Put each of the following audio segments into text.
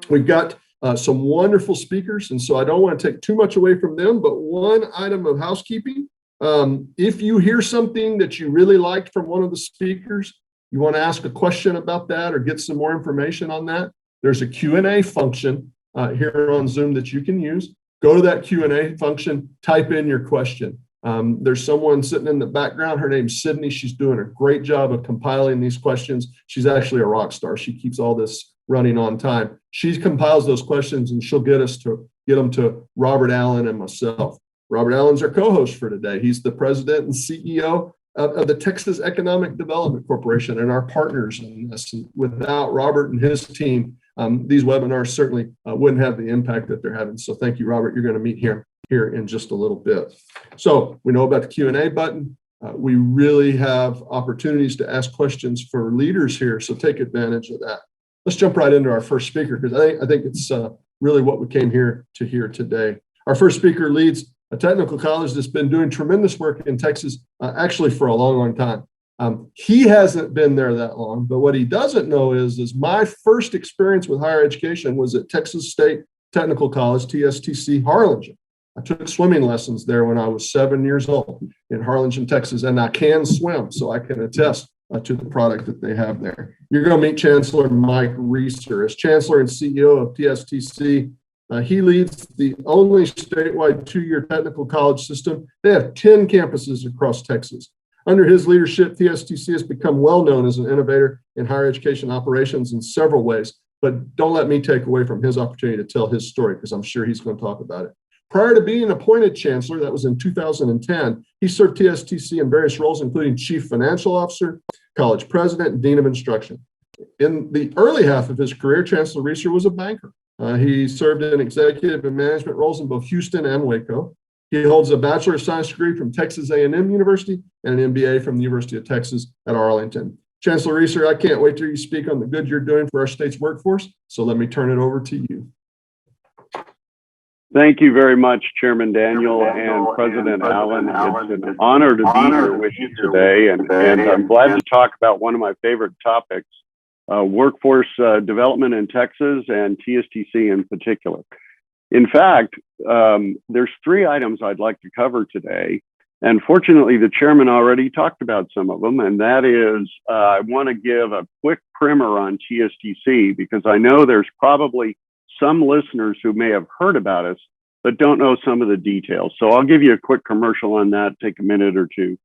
We've got some wonderful speakers, and so I don't want to take too much away from them, but one item of housekeeping. If you hear something that you really liked from one of the speakers, you want to ask a question about that or get some more information on that, there's a Q&A function here on Zoom that you can use. Go to that Q&A function, type in your question. There's someone sitting in the background. Her name's Sydney. She's doing a great job of compiling these questions. She's actually a rock star. She keeps all this running on time. She compiles those questions and she'll get them to Robert Allen and myself. Robert Allen's our co-host for today. He's the president and CEO of the Texas Economic Development Corporation and our partners in this. And without Robert and his team, these webinars certainly wouldn't have the impact that they're having. So thank you, Robert. You're going to meet here in just a little bit. So we know about the Q&A button. We really have opportunities to ask questions for leaders here. So take advantage of that. Let's jump right into our first speaker, because I think it's really what we came here to hear today. Our first speaker leads a technical college that's been doing tremendous work in Texas, actually for a long, long time. He hasn't been there that long, but what he doesn't know is my first experience with higher education was at Texas State Technical College, TSTC, Harlingen. I took swimming lessons there when I was 7 years old in Harlingen, Texas, and I can swim, so I can attest to the product that they have there. You're going to meet Chancellor Mike Reeser. As Chancellor and CEO of TSTC, he leads the only statewide two-year technical college system. They have 10 campuses across Texas. Under his leadership, TSTC has become well known as an innovator in higher education operations in several ways, but don't let me take away from his opportunity to tell his story, because I'm sure he's going to talk about it. Prior to being appointed chancellor, that was in 2010, he served TSTC in various roles, including chief financial officer, college president, and dean of instruction. In the early half of his career, Chancellor Reeser was a banker. He served in executive and management roles in both Houston and Waco. He holds a Bachelor of Science degree from Texas A&M University and an MBA from the University of Texas at Arlington. Chancellor Reeser, I can't wait till you speak on the good you're doing for our state's workforce, so let me turn it over to you. Thank you very much, Chairman Daniel and President Allen. It's an honor to be here with you today, and I'm glad to talk about one of my favorite topics, workforce development in Texas and TSTC in particular. In fact, there's 3 items I'd like to cover today, and fortunately the chairman already talked about some of them, and that is I want to give a quick primer on TSTC, because I know there's probably some listeners who may have heard about us but don't know some of the details. So I'll give you a quick commercial on that, take a minute or two.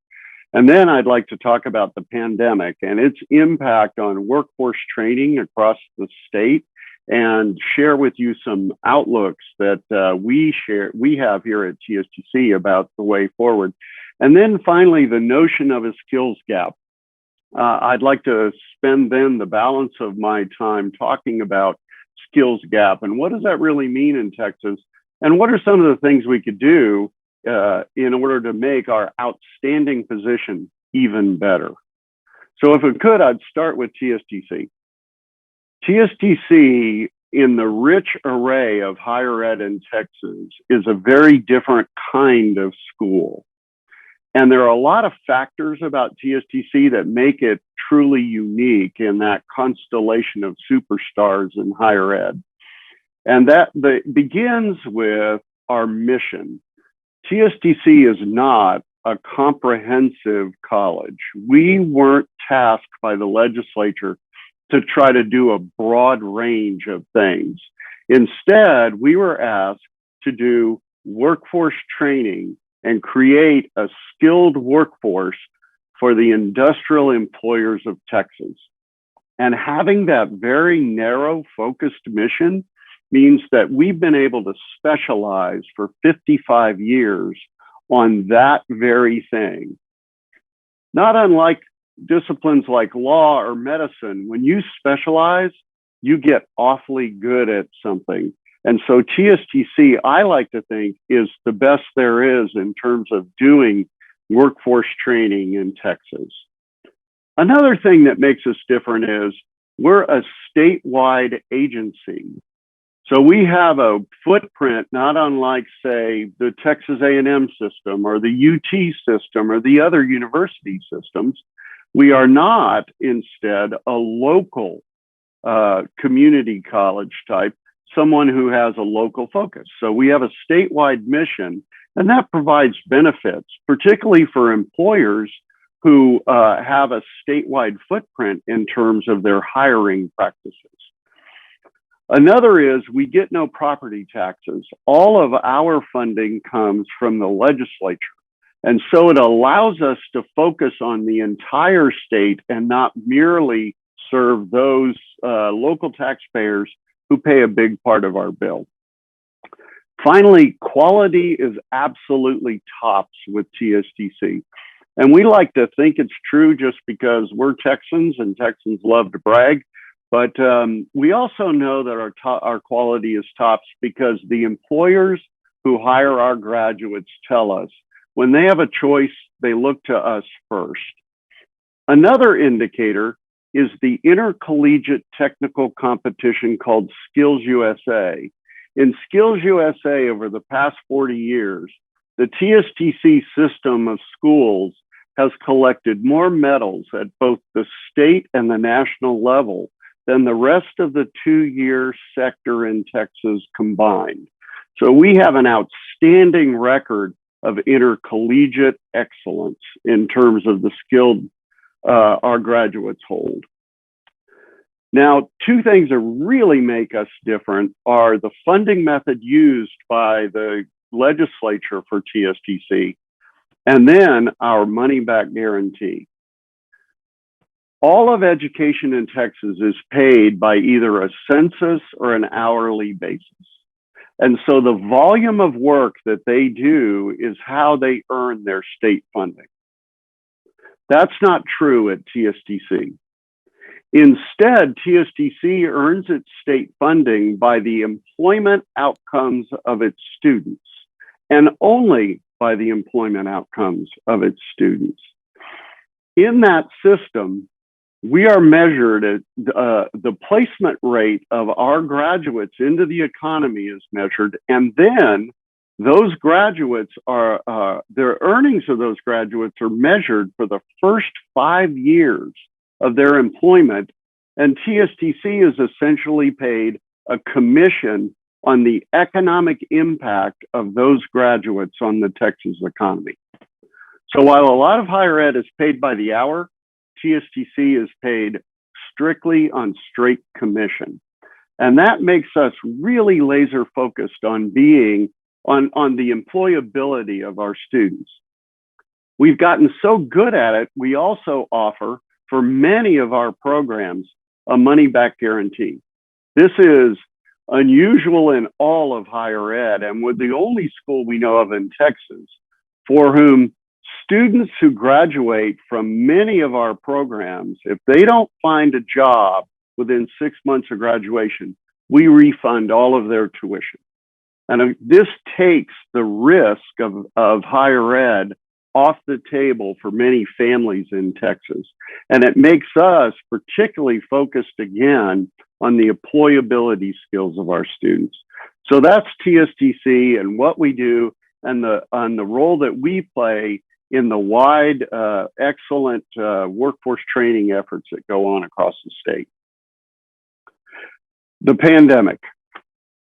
And then I'd like to talk about the pandemic and its impact on workforce training across the state, and share with you some outlooks that we have here at TSTC about the way forward. And then finally, the notion of a skills gap. I'd like to spend then the balance of my time talking about skills gap and what does that really mean in Texas, and what are some of the things we could do in order to make our outstanding position even better. So if it could, I'd start with TSTC. TSTC, in the rich array of higher ed in Texas, is a very different kind of school. And there are a lot of factors about TSTC that make it truly unique in that constellation of superstars in higher ed. And that begins with our mission. TSTC is not a comprehensive college. We weren't tasked by the legislature to try to do a broad range of things. Instead, we were asked to do workforce training and create a skilled workforce for the industrial employers of Texas. And having that very narrow focused mission means that we've been able to specialize for 55 years on that very thing. Not unlike disciplines like law or medicine, when you specialize, you get awfully good at something. And so TSTC, I like to think, is the best there is in terms of doing workforce training in Texas. Another thing that makes us different is we're a statewide agency. So we have a footprint not unlike, say, the Texas A&M system or the UT system or the other university systems. We are not, instead, a local community college type. someone who has a local focus. So we have a statewide mission, and that provides benefits, particularly for employers who have a statewide footprint in terms of their hiring practices. Another is we get no property taxes. All of our funding comes from the legislature. And so it allows us to focus on the entire state and not merely serve those local taxpayers who pay a big part of our bill. Finally, quality is absolutely tops with TxEDC. And we like to think it's true just because we're Texans and Texans love to brag. But we also know that our quality is tops because the employers who hire our graduates tell us when they have a choice, they look to us first. Another indicator is the intercollegiate technical competition called SkillsUSA. In SkillsUSA, over the past 40 years, the TxTC system of schools has collected more medals at both the state and the national level than the rest of the two-year sector in Texas combined. So we have an outstanding record of intercollegiate excellence in terms of the skill our graduates hold. Now, two things that really make us different are the funding method used by the legislature for TxTC, and then our money-back guarantee. All of education in Texas is paid by either a census or an hourly basis. And so the volume of work that they do is how they earn their state funding. That's not true at TxTC. Instead, TxTC earns its state funding by the employment outcomes of its students, and only by the employment outcomes of its students. In that system, we are measured at the placement rate of our graduates into the economy is measured, and then those graduates are, their earnings of those graduates are measured for the first 5 years of their employment, and TxTC is essentially paid a commission on the economic impact of those graduates on the Texas economy. So while a lot of higher ed is paid by the hour, TxTC is paid strictly on straight commission. And that makes us really laser focused on being on the employability of our students. We've gotten so good at it, we also offer for many of our programs a money-back guarantee. This is unusual in all of higher ed, and we're the only school we know of in Texas for whom students who graduate from many of our programs, if they don't find a job within 6 months of graduation, we refund all of their tuition. And this takes the risk of higher ed off the table for many families in Texas. And it makes us particularly focused again on the employability skills of our students. So that's TxTC and what we do and the role that we play in the wide, excellent workforce training efforts that go on across the state. The pandemic.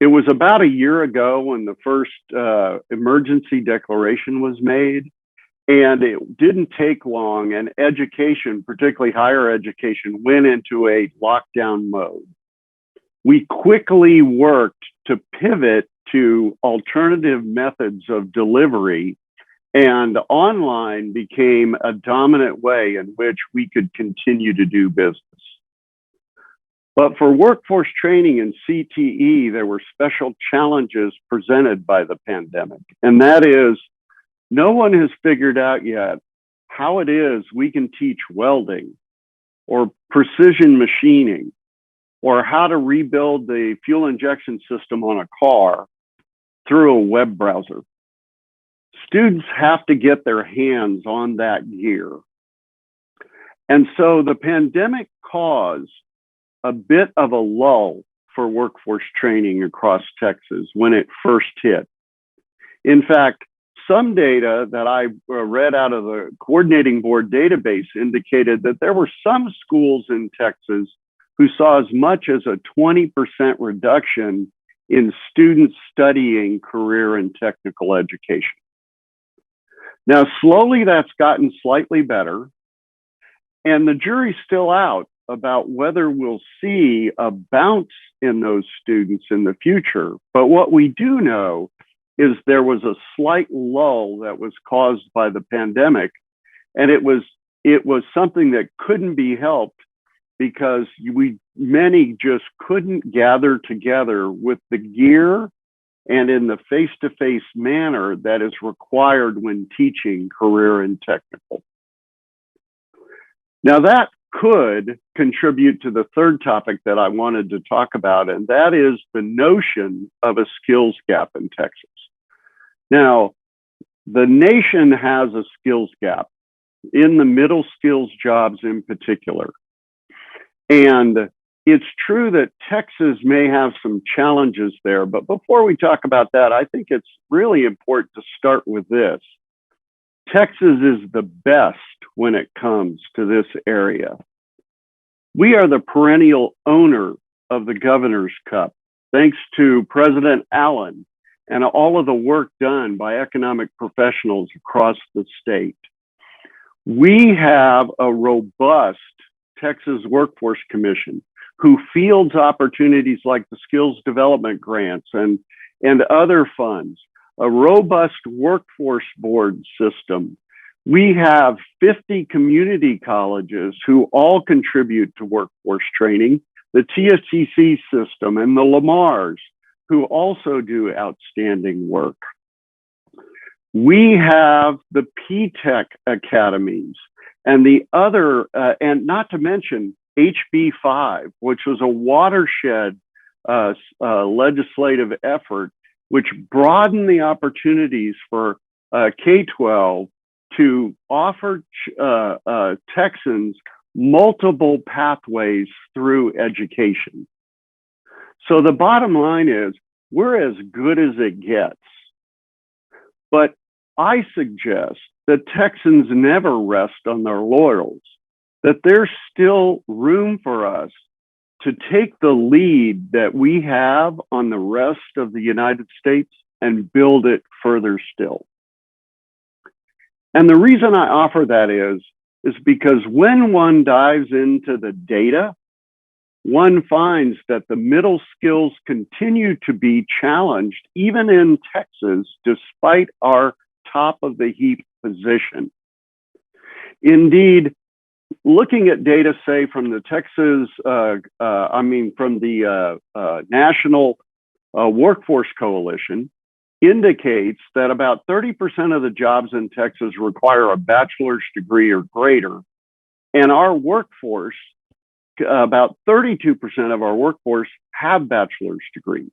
It was about a year ago when the first emergency declaration was made, and it didn't take long, and education, particularly higher education, went into a lockdown mode. We quickly worked to pivot to alternative methods of delivery, and online became a dominant way in which we could continue to do business. But for workforce training and CTE, there were special challenges presented by the pandemic. And that is, no one has figured out yet how it is we can teach welding or precision machining or how to rebuild the fuel injection system on a car through a web browser. Students have to get their hands on that gear. And so the pandemic caused a bit of a lull for workforce training across Texas when it first hit. In fact, some data that I read out of the coordinating board database indicated that there were some schools in Texas who saw as much as a 20% reduction in students studying career and technical education. Now, slowly that's gotten slightly better, and the jury's still out about whether we'll see a bounce in those students in the future. But what we do know is there was a slight lull that was caused by the pandemic, and it was something that couldn't be helped because many just couldn't gather together with the gear and in the face-to-face manner that is required when teaching career and technical. Now that could contribute to the third topic that I wanted to talk about, and that is the notion of a skills gap in Texas. Now, the nation has a skills gap in the middle skills jobs in particular. And it's true that Texas may have some challenges there, but before we talk about that, I think it's really important to start with this. Texas is the best when it comes to this area. We are the perennial owner of the Governor's Cup, thanks to President Allen and all of the work done by economic professionals across the state. We have a robust Texas Workforce Commission who fields opportunities like the skills development grants and other funds, a robust workforce board system. We have 50 community colleges who all contribute to workforce training, the TCSC system and the Lamars who also do outstanding work. We have the P-Tech academies and the other, and not to mention HB5, which was a watershed legislative effort, which broadened the opportunities for K-12 to offer Texans multiple pathways through education. So the bottom line is, we're as good as it gets. But I suggest that Texans never rest on their laurels, that there's still room for us to take the lead that we have on the rest of the United States and build it further still. And the reason I offer that is because when one dives into the data, one finds that the middle skills continue to be challenged, even in Texas, despite our top of the heap position. Indeed, looking at data, say, from the National Workforce Coalition, indicates that about 30% of the jobs in Texas require a bachelor's degree or greater. And our workforce, about 32% of our workforce have bachelor's degrees.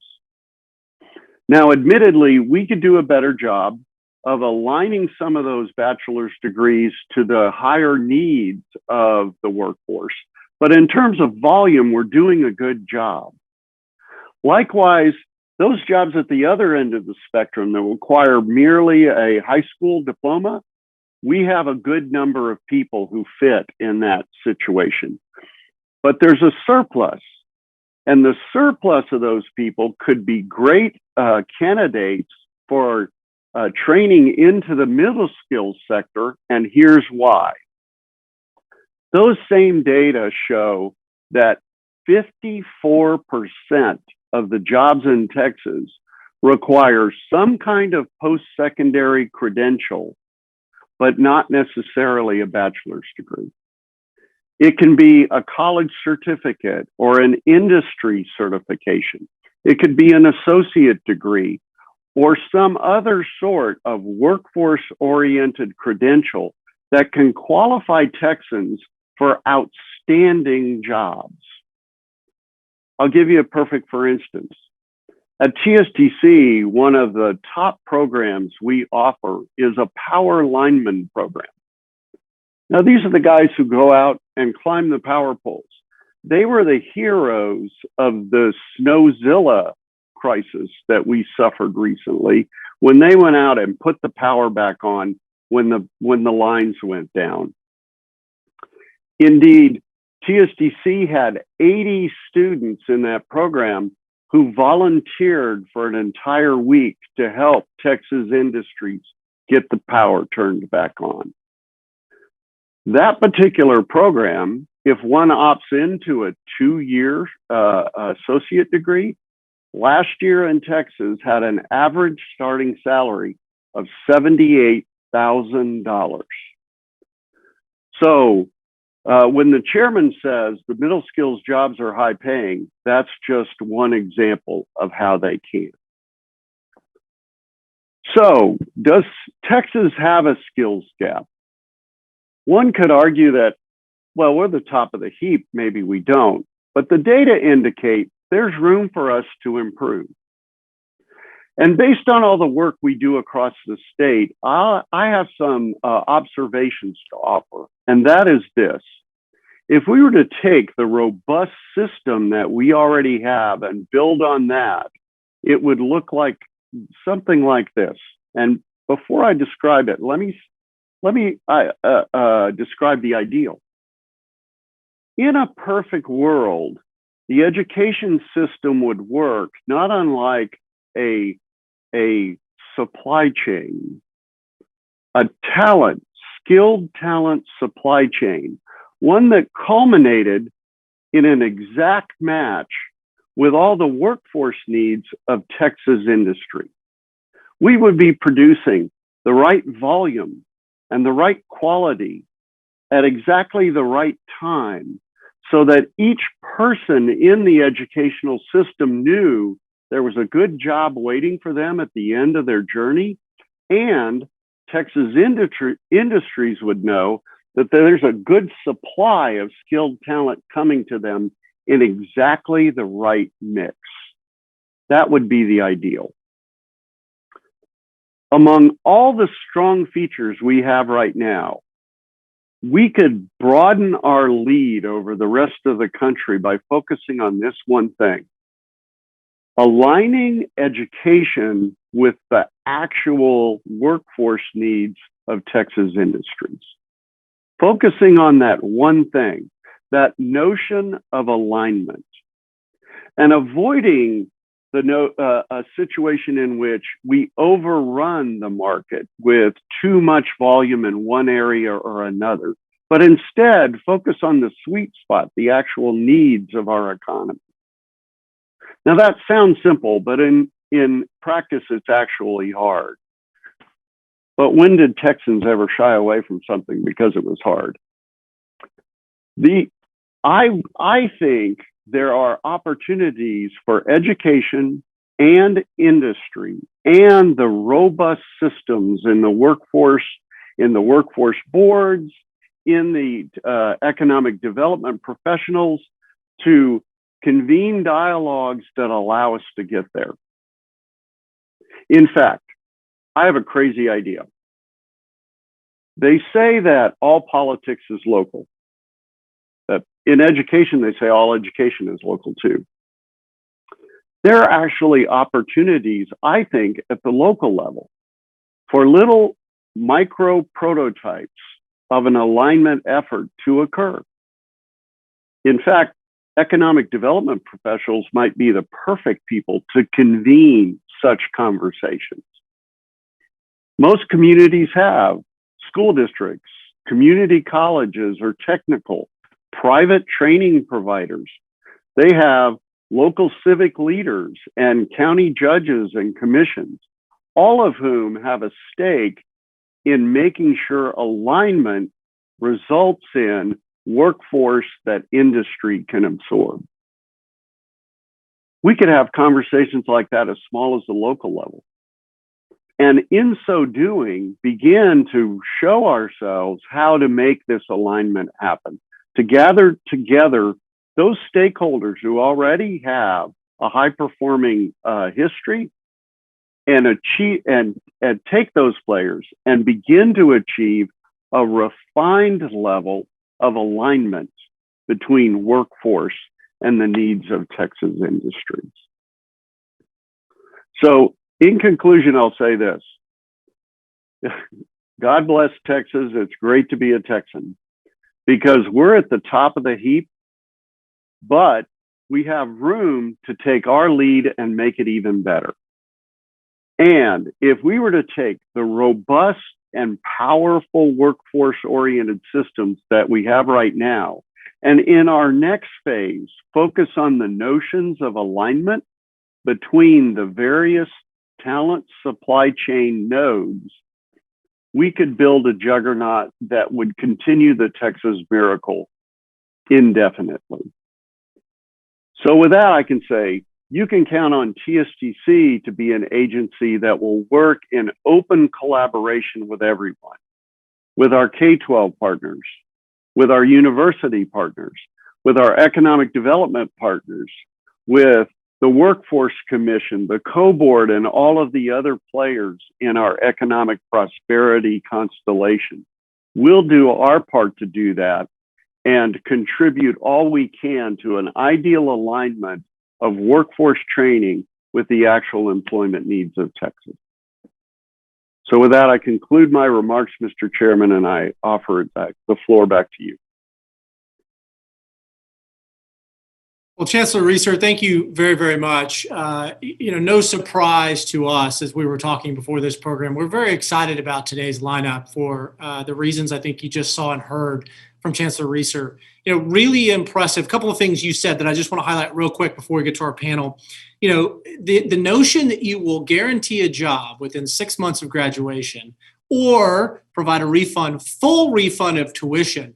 Now, admittedly, we could do a better job of aligning some of those bachelor's degrees to the higher needs of the workforce. But in terms of volume, we're doing a good job. Likewise, those jobs at the other end of the spectrum that require merely a high school diploma, we have a good number of people who fit in that situation. But there's a surplus, and the surplus of those people could be great candidates for training into the middle skills sector, and here's why. Those same data show that 54% of the jobs in Texas require some kind of post-secondary credential, but not necessarily a bachelor's degree. It can be a college certificate or an industry certification. It could be an associate degree or some other sort of workforce-oriented credential that can qualify Texans for outstanding jobs. I'll give you a perfect for instance. At TSTC, one of the top programs we offer is a power lineman program. Now, these are the guys who go out and climb the power poles. They were the heroes of the Snowzilla crisis that we suffered recently when they went out and put the power back on when the lines went down. Indeed, TSTC had 80 students in that program who volunteered for an entire week to help Texas industries get the power turned back on. That particular program, if one opts into a 2-year associate degree, last year in Texas had an average starting salary of $78,000. So when the chairman says the middle skills jobs are high paying, that's just one example of how they can. So does Texas have a skills gap? One could argue that, well, we're the top of the heap, maybe we don't, but the data indicate there's room for us to improve. And based on all the work we do across the state, I have some observations to offer, and that is this. If we were to take the robust system that we already have and build on that, it would look like something like this. And before I describe it, let me describe the ideal. In a perfect world, the education system would work not unlike a supply chain, a skilled talent supply chain, one that culminated in an exact match with all the workforce needs of Texas industry. We would be producing the right volume and the right quality at exactly the right time so that each person in the educational system knew there was a good job waiting for them at the end of their journey, and Texas industries would know that there's a good supply of skilled talent coming to them in exactly the right mix. That would be the ideal. Among all the strong features we have right now, we could broaden our lead over the rest of the country by focusing on this one thing: aligning education with the actual workforce needs of Texas industries. Focusing on that one thing, that notion of alignment, and avoiding a situation in which we overrun the market with too much volume in one area or another, but instead focus on the sweet spot, the actual needs of our economy. Now that sounds simple, but in practice, it's actually hard. But when did Texans ever shy away from something because it was hard? I think there are opportunities for education and industry and the robust systems in the workforce boards, in the economic development professionals to convene dialogues that allow us to get there. In fact, I have a crazy idea. They say that all politics is local. That in education, they say all education is local too. There are actually opportunities, I think, at the local level for little micro prototypes of an alignment effort to occur. In fact, economic development professionals might be the perfect people to convene such conversations. Most communities have school districts, community colleges, or technical, private training providers. They have local civic leaders and county judges and commissions, all of whom have a stake in making sure alignment results in workforce that industry can absorb. We could have conversations like that as small as the local level. And in so doing, begin to show ourselves how to make this alignment happen, to gather together those stakeholders who already have a high-performing history and take those players and begin to achieve a refined level of alignment between workforce and the needs of Texas industries. So in conclusion, I'll say this. God bless Texas. It's great to be a Texan because we're at the top of the heap, but we have room to take our lead and make it even better. And if we were to take the robust and powerful workforce-oriented systems that we have right now, and in our next phase, focus on the notions of alignment between the various talent supply chain nodes, we could build a juggernaut that would continue the Texas miracle indefinitely. So with that, I can say, you can count on TxEDC to be an agency that will work in open collaboration with everyone, with our K-12 partners, with our university partners, with our economic development partners, with the Workforce Commission, the co-board, and all of the other players in our economic prosperity constellation. We'll do our part to do that and contribute all we can to an ideal alignment of workforce training with the actual employment needs of Texas. So with that, I conclude my remarks, Mr. Chairman, and I offer the floor back to you. Well, Chancellor Reeser, thank you very, very much. No surprise to us as we were talking before this program. We're very excited about today's lineup for the reasons I think you just saw and heard from Chancellor Reeser. Really impressive. A couple of things you said that I just want to highlight real quick before we get to our panel. The notion that you will guarantee a job within 6 months of graduation or provide a full refund of tuition.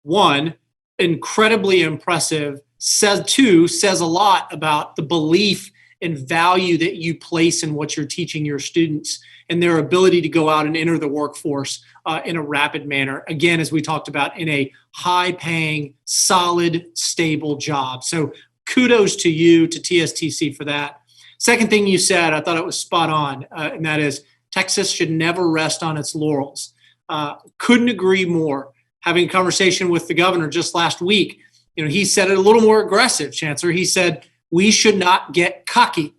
One, incredibly impressive. Says a lot about the belief and value that you place in what you're teaching your students and their ability to go out and enter the workforce in a rapid manner. Again, as we talked about, in a high-paying, solid, stable job. So kudos to you, to TxEDC for that. Second thing you said, I thought it was spot on, and that is Texas should never rest on its laurels. Couldn't agree more. Having a conversation with the governor just last week, he said it a little more aggressive, Chancellor. He said, we should not get cocky.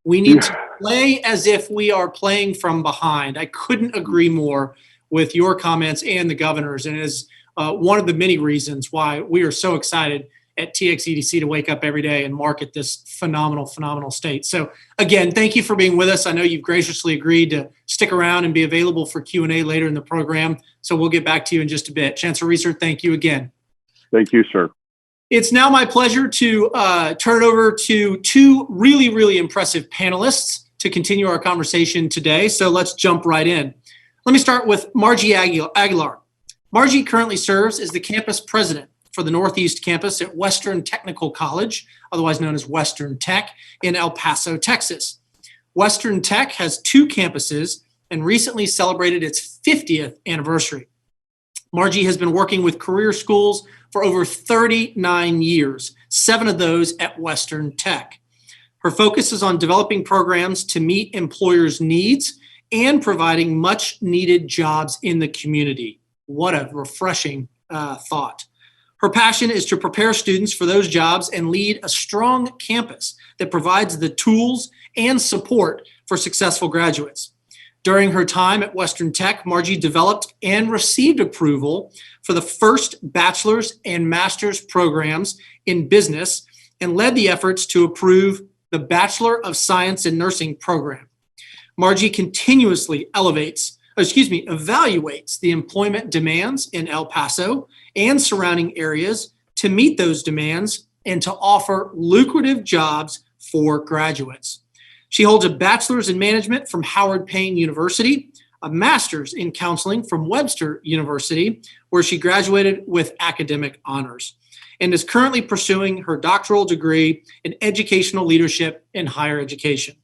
We need to play as if we are playing from behind. I couldn't agree more with your comments and the governor's, and it is one of the many reasons why we are so excited at TxEDC to wake up every day and market this phenomenal, phenomenal state. So again, thank you for being with us. I know you've graciously agreed to stick around and be available for Q&A later in the program. So we'll get back to you in just a bit. Chancellor Reeser, thank you again. Thank you, sir. It's now my pleasure to turn it over to two really, really impressive panelists to continue our conversation today. So let's jump right in. Let me start with Margie Aguilar. Margie currently serves as the campus president for the Northeast campus at Western Technical College, otherwise known as Western Tech, in El Paso, Texas. Western Tech has 2 campuses and recently celebrated its 50th anniversary. Margie has been working with career schools for over 39 years, 7 of those at Western Tech. Her focus is on developing programs to meet employers' needs and providing much needed jobs in the community. What a refreshing thought. Her passion is to prepare students for those jobs and lead a strong campus that provides the tools and support for successful graduates. During her time at Western Tech, Margie developed and received approval for the first bachelor's and master's programs in business and led the efforts to approve the Bachelor of Science in Nursing program. Margie continuously evaluates the employment demands in El Paso and surrounding areas to meet those demands and to offer lucrative jobs for graduates. She holds a bachelor's in management from Howard Payne University, a master's in counseling from Webster University, where she graduated with academic honors, and is currently pursuing her doctoral degree in educational leadership in higher education.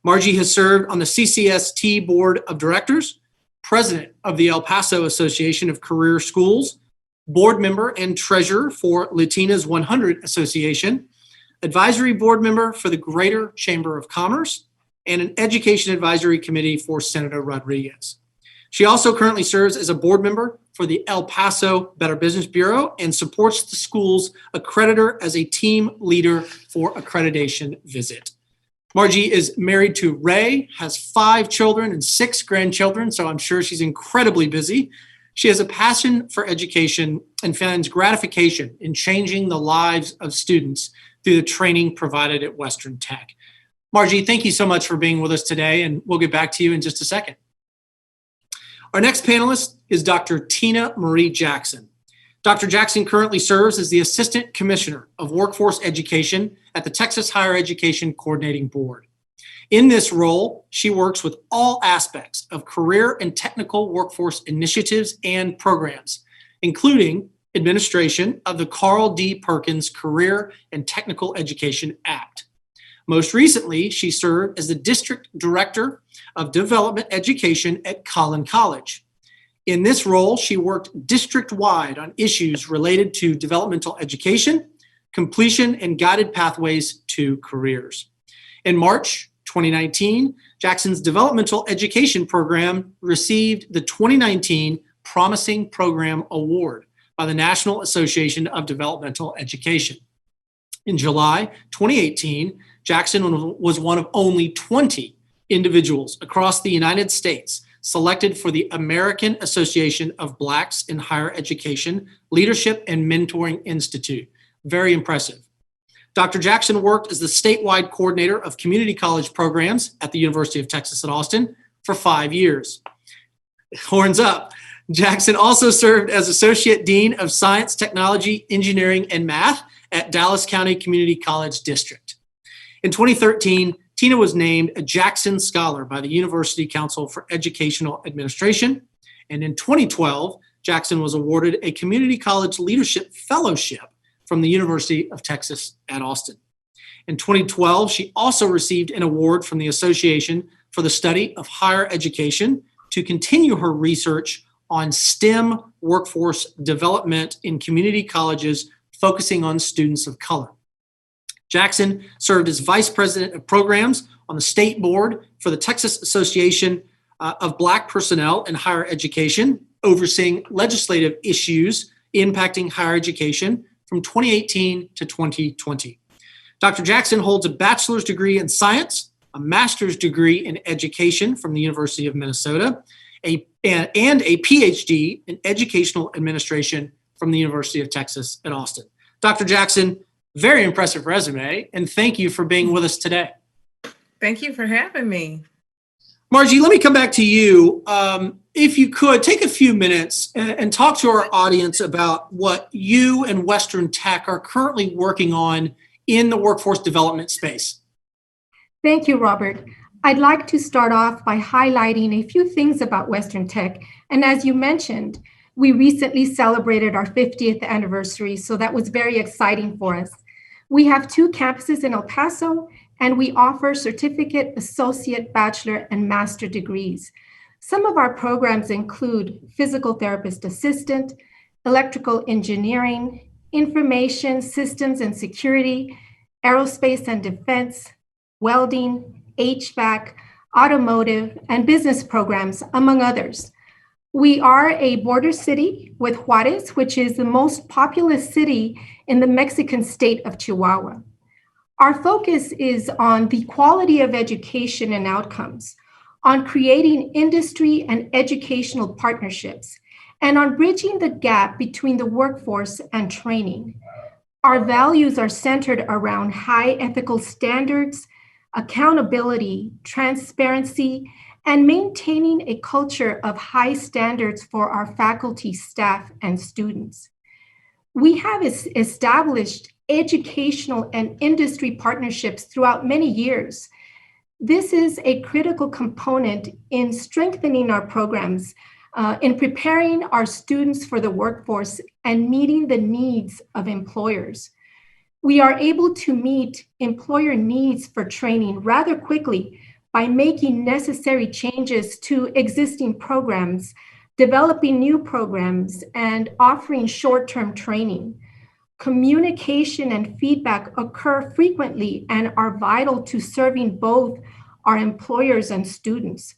Margie has served on the CCST Board of Directors, president of the El Paso Association of Career Schools, board member and treasurer for Latinas 100 Association, advisory board member for the Greater Chamber of Commerce, and an education advisory committee for Senator Rodriguez. She also currently serves as a board member for the El Paso Better Business Bureau and supports the school's accreditor as a team leader for accreditation visit. Margie is married to Ray, has 5 children and 6 grandchildren, so I'm sure she's incredibly busy. She has a passion for education and finds gratification in changing the lives of students through the training provided at Western Tech. Margie, thank you so much for being with us today, and we'll get back to you in just a second. Our next panelist is Dr. Tina Marie Jackson. Dr. Jackson currently serves as the Assistant Commissioner of Workforce Education at the Texas Higher Education Coordinating Board. In this role, she works with all aspects of career and technical workforce initiatives and programs, including administration of the Carl D. Perkins Career and Technical Education Act. Most recently, she served as the District Director of Development Education at Collin College. In this role, she worked district-wide on issues related to developmental education, completion, and guided pathways to careers. In March 2019, Jackson's developmental education program received the 2019 Promising Program Award by the National Association of Developmental Education. In July 2018, Jackson was one of only 20 individuals across the United States selected for the American Association of Blacks in Higher Education Leadership and Mentoring Institute. Very impressive. Dr. Jackson worked as the statewide coordinator of community college programs at the University of Texas at Austin for 5 years. Horns up. Jackson also served as Associate Dean of Science, Technology, Engineering, and Math at Dallas County Community College District. In 2013, Tina was named a Jackson Scholar by the University Council for Educational Administration. And in 2012, Jackson was awarded a Community College Leadership Fellowship from the University of Texas at Austin. In 2012, she also received an award from the Association for the Study of Higher Education to continue her research on STEM workforce development in community colleges, focusing on students of color. Jackson served as Vice President of Programs on the State Board for the Texas Association of Black Personnel in Higher Education, overseeing legislative issues impacting higher education from 2018 to 2020. Dr. Jackson holds a bachelor's degree in science, a master's degree in education from the University of Minnesota, and a PhD in educational administration from the University of Texas at Austin. Dr. Jackson, very impressive resume, and thank you for being with us today. Thank you for having me. Margie, let me come back to you. If you could, take a few minutes and talk to our audience about what you and Western Tech are currently working on in the workforce development space. Thank you, Robert. I'd like to start off by highlighting a few things about Western Tech. And as you mentioned, we recently celebrated our 50th anniversary, so that was very exciting for us. We have 2 campuses in El Paso, and we offer certificate, associate, bachelor, and master degrees. Some of our programs include physical therapist assistant, electrical engineering, information systems and security, aerospace and defense, welding, HVAC, automotive, and business programs, among others. We are a border city with Juarez, which is the most populous city in the Mexican state of Chihuahua. Our focus is on the quality of education and outcomes, on creating industry and educational partnerships, and on bridging the gap between the workforce and training. Our values are centered around high ethical standards, accountability, transparency, and maintaining a culture of high standards for our faculty, staff, and students. We have established educational and industry partnerships throughout many years. This is a critical component in strengthening our programs, in preparing our students for the workforce and meeting the needs of employers. We are able to meet employer needs for training rather quickly by making necessary changes to existing programs, developing new programs, and offering short-term training. Communication and feedback occur frequently and are vital to serving both our employers and students.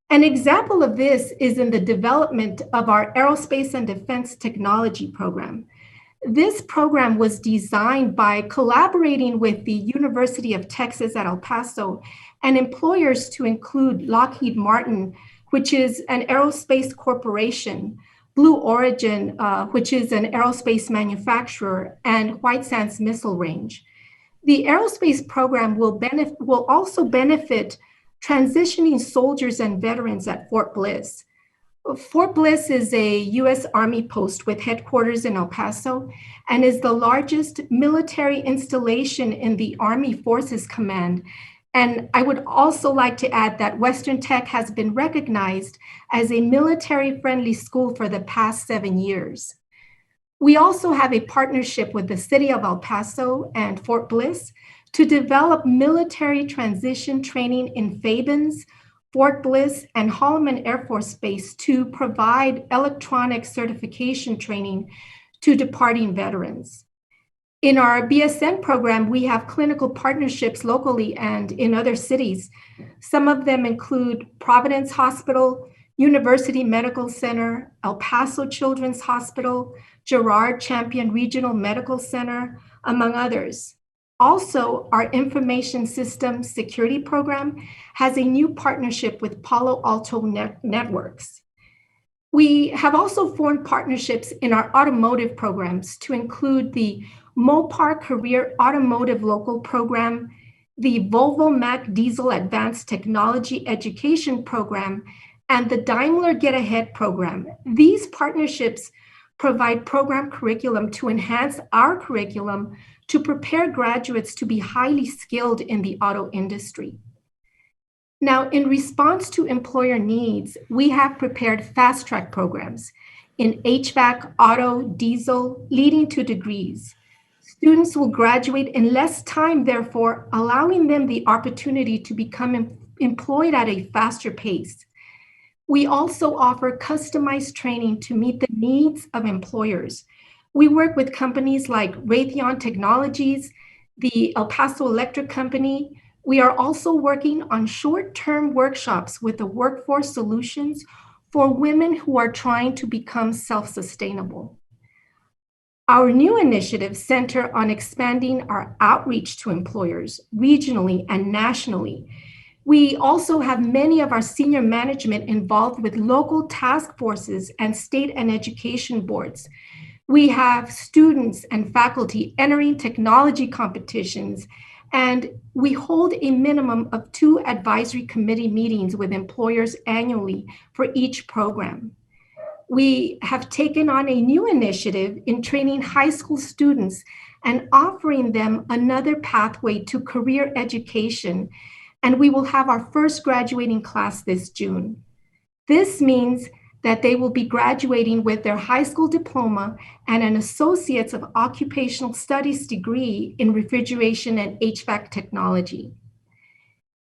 An example of this is in the development of our Aerospace and Defense Technology program. This program was designed by collaborating with the University of Texas at El Paso and employers to include Lockheed Martin, which is an aerospace corporation, Blue Origin, which is an aerospace manufacturer, and White Sands Missile Range. The aerospace program will also benefit transitioning soldiers and veterans at Fort Bliss. Fort Bliss is a U.S. Army post with headquarters in El Paso and is the largest military installation in the Army Forces Command. And I would also like to add that Western Tech has been recognized as a military-friendly school for the past 7 years. We also have a partnership with the City of El Paso and Fort Bliss to develop military transition training in Fabens, Fort Bliss, and Holloman Air Force Base to provide electronic certification training to departing veterans. In our BSN program, we have clinical partnerships locally and in other cities. Some of them include Providence Hospital, University Medical Center, El Paso Children's Hospital, Girard Champion Regional Medical Center, among others. Also, our information systems security program has a new partnership with Palo Alto Networks. We have also formed partnerships in our automotive programs to include the Mopar Career Automotive Local Program, the Volvo Mack Diesel Advanced Technology Education Program, and the Daimler Get Ahead program. These partnerships provide program curriculum to enhance our curriculum to prepare graduates to be highly skilled in the auto industry. Now, in response to employer needs, we have prepared fast-track programs in HVAC, auto, diesel, leading to degrees. Students will graduate in less time, therefore, allowing them the opportunity to become employed at a faster pace. We also offer customized training to meet the needs of employers. We work with companies like Raytheon Technologies, the El Paso Electric Company. We are also working on short-term workshops with the Workforce Solutions for women who are trying to become self-sustainable. Our new initiatives center on expanding our outreach to employers regionally and nationally. We also have many of our senior management involved with local task forces and state and education boards. We have students and faculty entering technology competitions, and we hold a minimum of 2 advisory committee meetings with employers annually for each program. We have taken on a new initiative in training high school students and offering them another pathway to career education, and we will have our first graduating class this June. This means that they will be graduating with their high school diploma and an Associates of Occupational Studies degree in refrigeration and HVAC technology.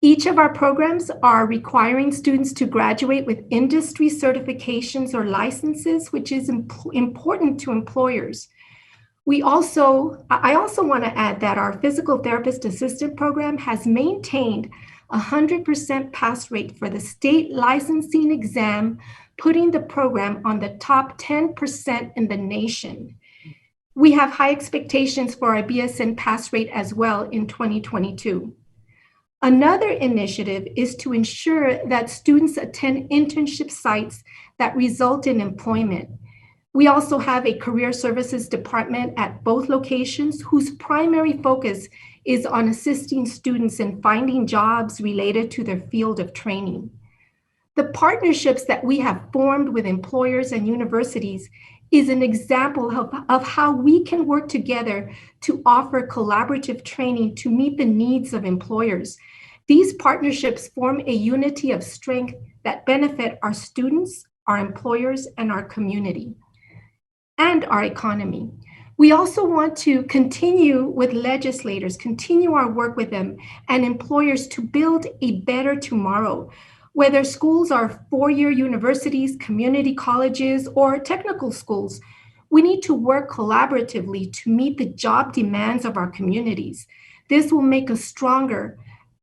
Each of our programs are requiring students to graduate with industry certifications or licenses, which is important to employers. I also want to add that our physical therapist assistant program has maintained 100% pass rate for the state licensing exam, putting the program on the top 10% in the nation. We have high expectations for our BSN pass rate as well in 2022. Another initiative is to ensure that students attend internship sites that result in employment. We also have a career services department at both locations whose primary focus is on assisting students in finding jobs related to their field of training. The partnerships that we have formed with employers and universities is an example of how we can work together to offer collaborative training to meet the needs of employers. These partnerships form a unity of strength that benefit our students, our employers, and our community, and our economy. We also want to continue with legislators, continue our work with them and employers to build a better tomorrow. Whether schools are four-year universities, community colleges, or technical schools, we need to work collaboratively to meet the job demands of our communities. This will make us stronger,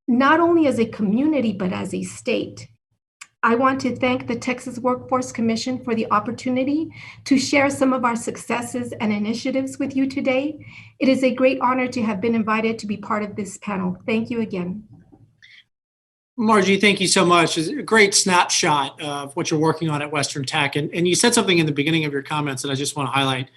not only as a community, but as a state. I want to thank the Texas Workforce Commission for the opportunity to share some of our successes and initiatives with you today. It is a great honor to have been invited to be part of this panel. Thank you again. Margie, thank you so much. It's a great snapshot of what you're working on at Western Tech. And you said something in the beginning of your comments that I just want to highlight.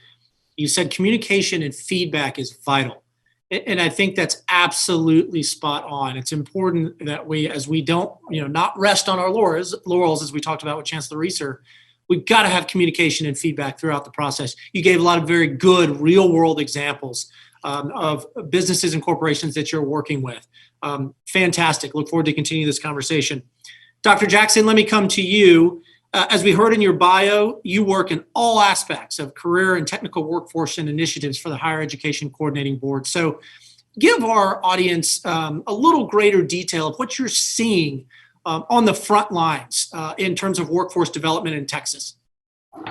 You said communication and feedback is vital. And I think that's absolutely spot on. It's important that we, as we don't, not rest on our laurels, as we talked about with Chancellor Reeser, we've got to have communication and feedback throughout the process. You gave a lot of very good real world examples of businesses and corporations that you're working with. Fantastic. Look forward to continue this conversation. Dr. Jackson, let me come to you. As we heard in your bio, you work in all aspects of career and technical workforce and initiatives for the Higher Education Coordinating Board. So give our audience a little greater detail of what you're seeing on the front lines in terms of workforce development in Texas.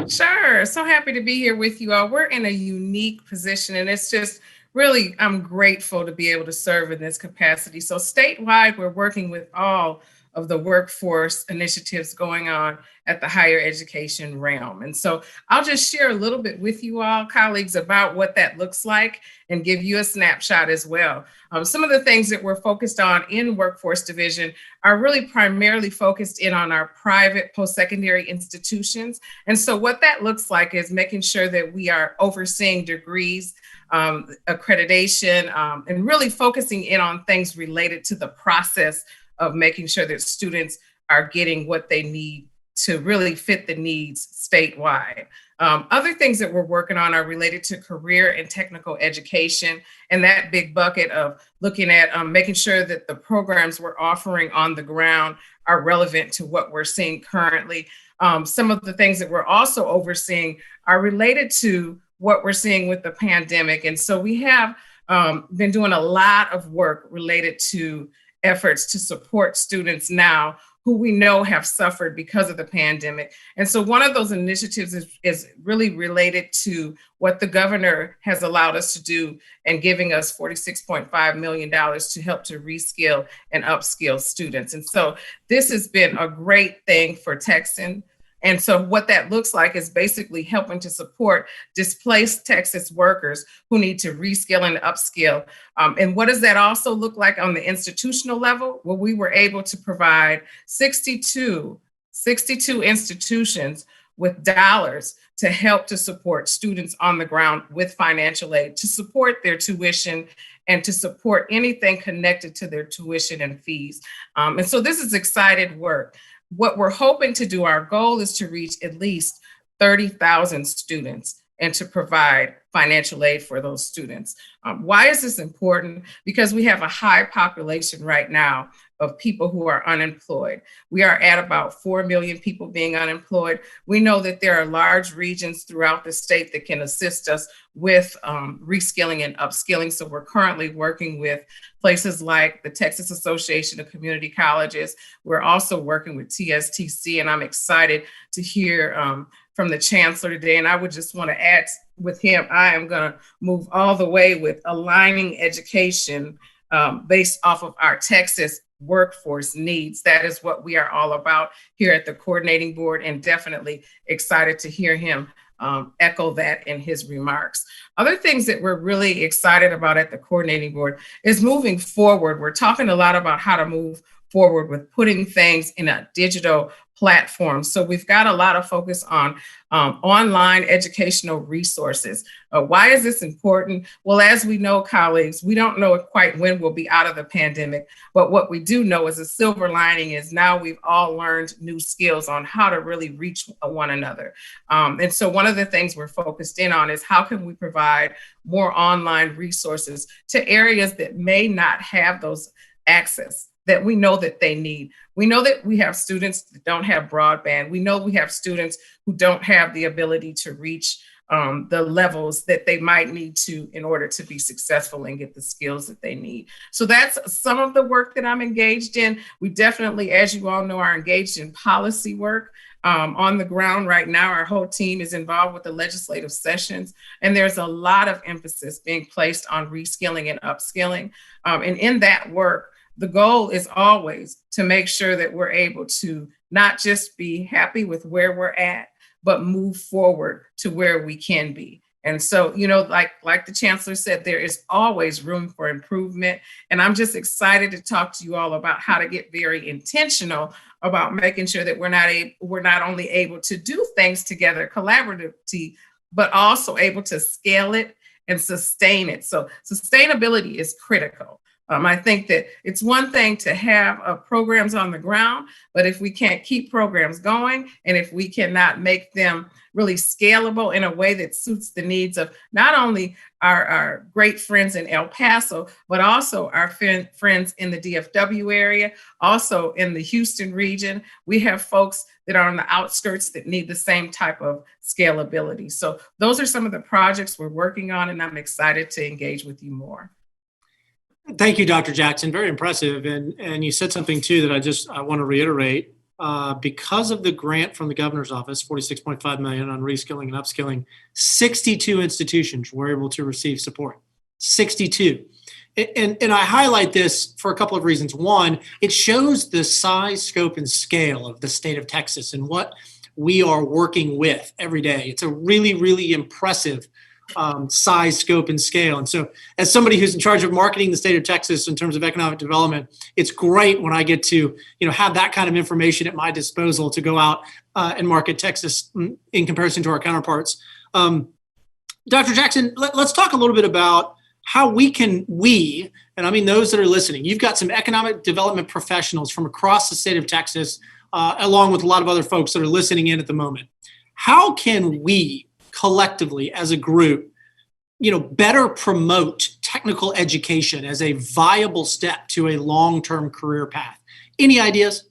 Sure. So happy to be here with you all. We're in a unique position, and it's just really, I'm grateful to be able to serve in this capacity. So statewide, we're working with all of the workforce initiatives going on at the higher education realm. And so I'll just share a little bit with you all, colleagues, about what that looks like and give you a snapshot as well. Some of the things that we're focused on in Workforce Division are really primarily focused in on our private post-secondary institutions. And so what that looks like is making sure that we are overseeing degrees, accreditation, and really focusing in on things related to the process of making sure that students are getting what they need to really fit the needs statewide. Other things that we're working on are related to career and technical education, and that big bucket of looking at making sure that the programs we're offering on the ground are relevant to what we're seeing currently. Some of the things that we're also overseeing are related to what we're seeing with the pandemic. And so we have been doing a lot of work related to efforts to support students now who we know have suffered because of the pandemic. And so one of those initiatives is really related to what the governor has allowed us to do and giving us $46.5 million to help to reskill and upskill students. And so this has been a great thing for Texans. And so what that looks like is basically helping to support displaced Texas workers who need to reskill and upskill. And what does that also look like on the institutional level? Well, we were able to provide 62 institutions with dollars to help to support students on the ground with financial aid, to support their tuition and to support anything connected to their tuition and fees. And so this is exciting work. What we're hoping to do, our goal is to reach at least 30,000 students and to provide financial aid for those students. Why is this important? Because we have a high population right now of people who are unemployed. We are at about 4 million people being unemployed. We know that there are large regions throughout the state that can assist us with reskilling and upskilling. So we're currently working with places like the Texas Association of Community Colleges. We're also working with TxEDC, and I'm excited to hear from the chancellor today. And I would just want to add with him, I am going to move all the way with aligning education based off of our Texas workforce needs. That is what we are all about here at the coordinating board, and definitely excited to hear him echo that in his remarks. Other things that we're really excited about at the coordinating board is moving forward. We're talking a lot about how to move forward with putting things in a digital platform. So we've got a lot of focus on online educational resources. Why is this important? Well, as we know, colleagues, we don't know quite when we'll be out of the pandemic, but what we do know is a silver lining is now we've all learned new skills on how to really reach one another. And so one of the things we're focused in on is how can we provide more online resources to areas that may not have those access that we know that they need. We know that we have students that don't have broadband. We know we have students who don't have the ability to reach the levels that they might need to in order to be successful and get the skills that they need. So that's some of the work that I'm engaged in. We definitely, as you all know, are engaged in policy work. On the ground right now, our whole team is involved with the legislative sessions, and there's a lot of emphasis being placed on reskilling and upskilling. And in that work, the goal is always to make sure that we're able to not just be happy with where we're at, but move forward to where we can be. And so, like the chancellor said, there is always room for improvement. And I'm just excited to talk to you all about how to get very intentional about making sure that we're not only able to do things together collaboratively, but also able to scale it and sustain it. So sustainability is critical. I think that it's one thing to have programs on the ground, but if we can't keep programs going and if we cannot make them really scalable in a way that suits the needs of not only our great friends in El Paso, but also our friends in the DFW area, also in the Houston region, we have folks that are on the outskirts that need the same type of scalability. So those are some of the projects we're working on, and I'm excited to engage with you more. Thank you, Dr. Jackson. Very impressive. And you said something too that I want to reiterate. Because of the grant from the governor's office, $46.5 million on reskilling and upskilling, 62 institutions were able to receive support. 62. And I highlight this for a couple of reasons. One, it shows the size, scope, and scale of the state of Texas and what we are working with every day. It's a really, really impressive size, scope, and scale. And so as somebody who's in charge of marketing the state of Texas in terms of economic development, it's great when I get to have that kind of information at my disposal to go out and market Texas in comparison to our counterparts. Dr. Jackson, let's talk a little bit about how we, and I mean those that are listening, you've got some economic development professionals from across the state of Texas, along with a lot of other folks that are listening in at the moment. How can we collectively as a group, better promote technical education as a viable step to a long-term career path? Any ideas?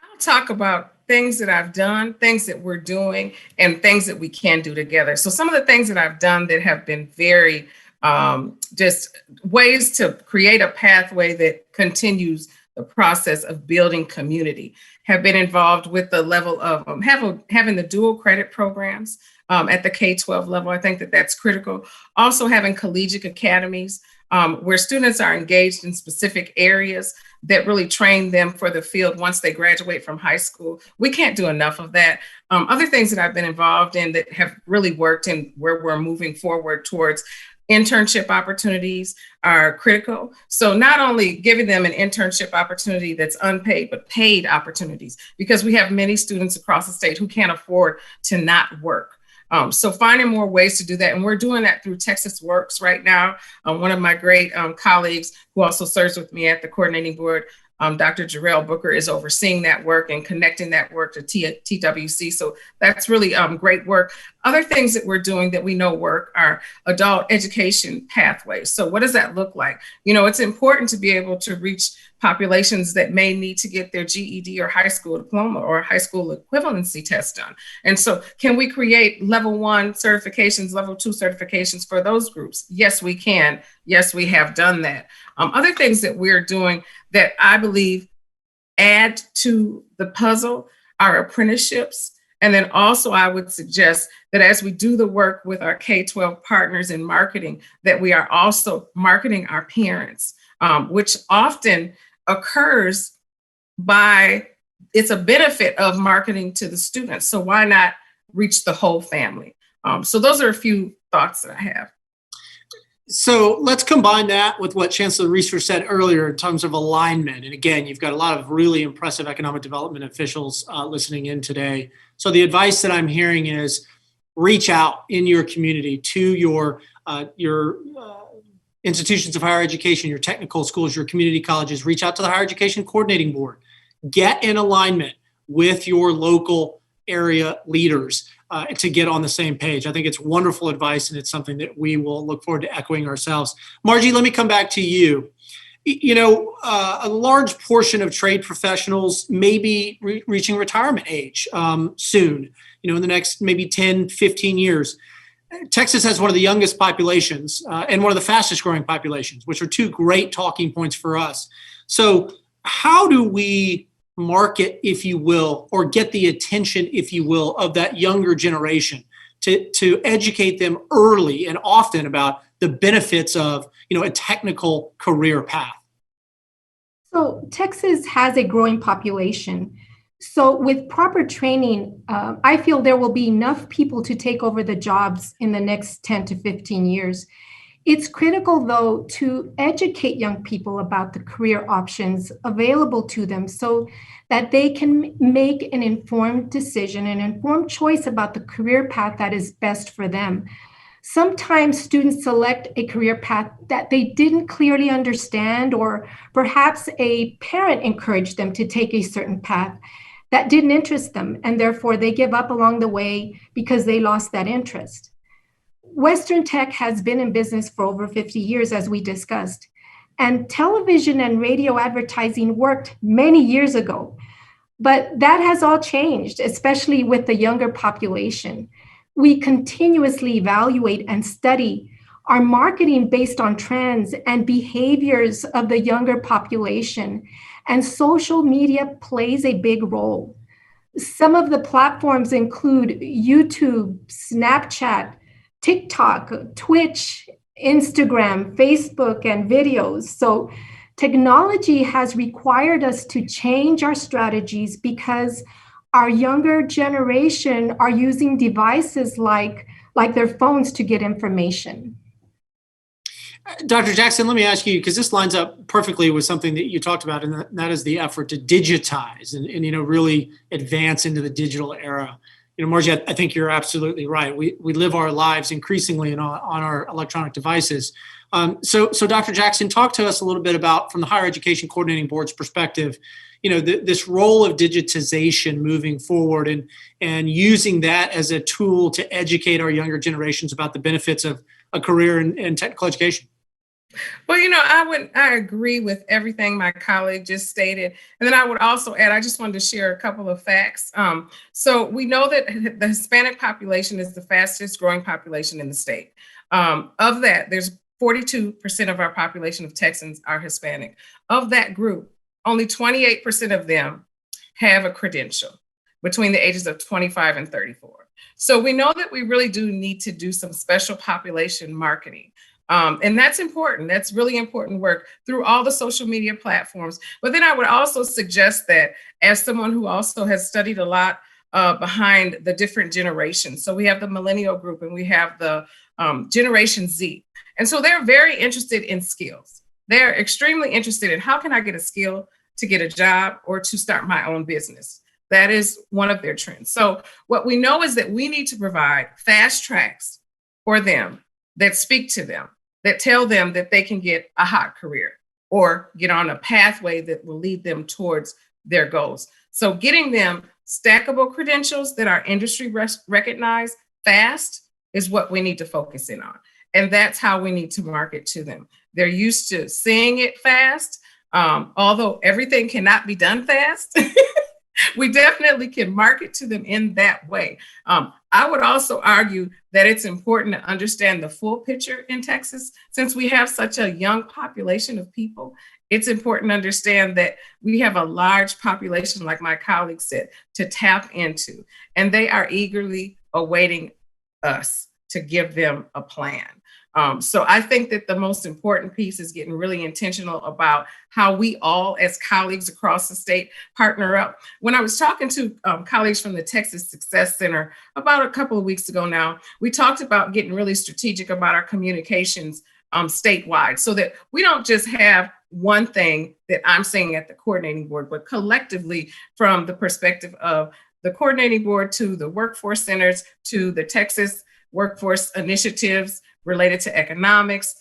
I'll talk about things that I've done, things that we're doing, and things that we can do together. So some of the things that I've done that have been very just ways to create a pathway that continues the process of building community, have been involved with the level of having the dual credit programs at the K-12 level. I think that that's critical. Also having collegiate academies where students are engaged in specific areas that really train them for the field once they graduate from high school. We can't do enough of that. Other things that I've been involved in that have really worked and where we're moving forward towards internship opportunities are critical. So not only giving them an internship opportunity that's unpaid, but paid opportunities, because we have many students across the state who can't afford to not work. So finding more ways to do that. And we're doing that through Texas Works right now. One of my great colleagues who also serves with me at the coordinating board, Dr. Jarrell Booker, is overseeing that work and connecting that work to TWC. So that's really great work. Other things that we're doing that we know work are adult education pathways. So what does that look like? It's important to be able to reach populations that may need to get their GED or high school diploma or high school equivalency test done. And so can we create level 1 certifications, level 2 certifications for those groups? Yes, we can. Yes, we have done that. Other things that we're doing that I believe add to the puzzle are apprenticeships. And then also I would suggest that as we do the work with our K-12 partners in marketing, that we are also marketing our parents, which often occurs it's a benefit of marketing to the students. So why not reach the whole family? So those are a few thoughts that I have. So let's combine that with what Chancellor Reeser said earlier in terms of alignment. And again, you've got a lot of really impressive economic development officials listening in today. So the advice that I'm hearing is reach out in your community to your institutions of higher education, your technical schools, your community colleges. Reach out to the Higher Education Coordinating Board. Get in alignment with your local area leaders to get on the same page. I think it's wonderful advice, and it's something that we will look forward to echoing ourselves. Margie, let me come back to you. A large portion of trade professionals may be reaching retirement age soon, in the next maybe 10, 15 years. Texas has one of the youngest populations and one of the fastest growing populations, which are two great talking points for us. So how do we market, if you will, or get the attention, if you will, of that younger generation to educate them early and often about the benefits of, a technical career path? So Texas has a growing population. So with proper training, I feel there will be enough people to take over the jobs in the next 10 to 15 years. It's critical, though, to educate young people about the career options available to them so that they can make an informed decision, an informed choice about the career path that is best for them. Sometimes students select a career path that they didn't clearly understand, or perhaps a parent encouraged them to take a certain path that didn't interest them, and therefore they give up along the way because they lost that interest. Western Tech has been in business for over 50 years, as we discussed, and television and radio advertising worked many years ago. But that has all changed, especially with the younger population. We continuously evaluate and study our marketing based on trends and behaviors of the younger population, and social media plays a big role. Some of the platforms include YouTube, Snapchat, TikTok, Twitch, Instagram, Facebook, and videos. So technology has required us to change our strategies because our younger generation are using devices like their phones to get information. Dr. Jackson, let me ask you, because this lines up perfectly with something that you talked about, and that is the effort to digitize and really advance into the digital era. Margie, I think you're absolutely right. We live our lives increasingly on our electronic devices. So Dr. Jackson, talk to us a little bit about, from the Higher Education Coordinating Board's perspective, this role of digitization moving forward and using that as a tool to educate our younger generations about the benefits of a career in technical education. Well, I agree with everything my colleague just stated. And then I would also add, I just wanted to share a couple of facts. So we know that the Hispanic population is the fastest growing population in the state. Of that, there's 42% of our population of Texans are Hispanic. Of that group, only 28% of them have a credential between the ages of 25 and 34. So we know that we really do need to do some special population marketing. And that's important. That's really important work through all the social media platforms. But then I would also suggest that, as someone who also has studied a lot behind the different generations. So we have the millennial group and we have the Generation Z. And so they're very interested in skills. They're extremely interested in how can I get a skill to get a job or to start my own business. That is one of their trends. So what we know is that we need to provide fast tracks for them that speak to them, that tell them that they can get a hot career or get on a pathway that will lead them towards their goals. So getting them stackable credentials that are industry recognized fast is what we need to focus in on. And that's how we need to market to them. They're used to seeing it fast, although everything cannot be done fast. We definitely can market to them in that way. I would also argue that it's important to understand the full picture in Texas. Since we have such a young population of people, it's important to understand that we have a large population, like my colleague said, to tap into, and they are eagerly awaiting us to give them a plan. So I think that the most important piece is getting really intentional about how we all, as colleagues across the state, partner up. When I was talking to colleagues from the Texas Success Center about a couple of weeks ago now, we talked about getting really strategic about our communications statewide, so that we don't just have one thing that I'm saying at the coordinating board, but collectively from the perspective of the coordinating board to the workforce centers to the Texas workforce initiatives related to economics.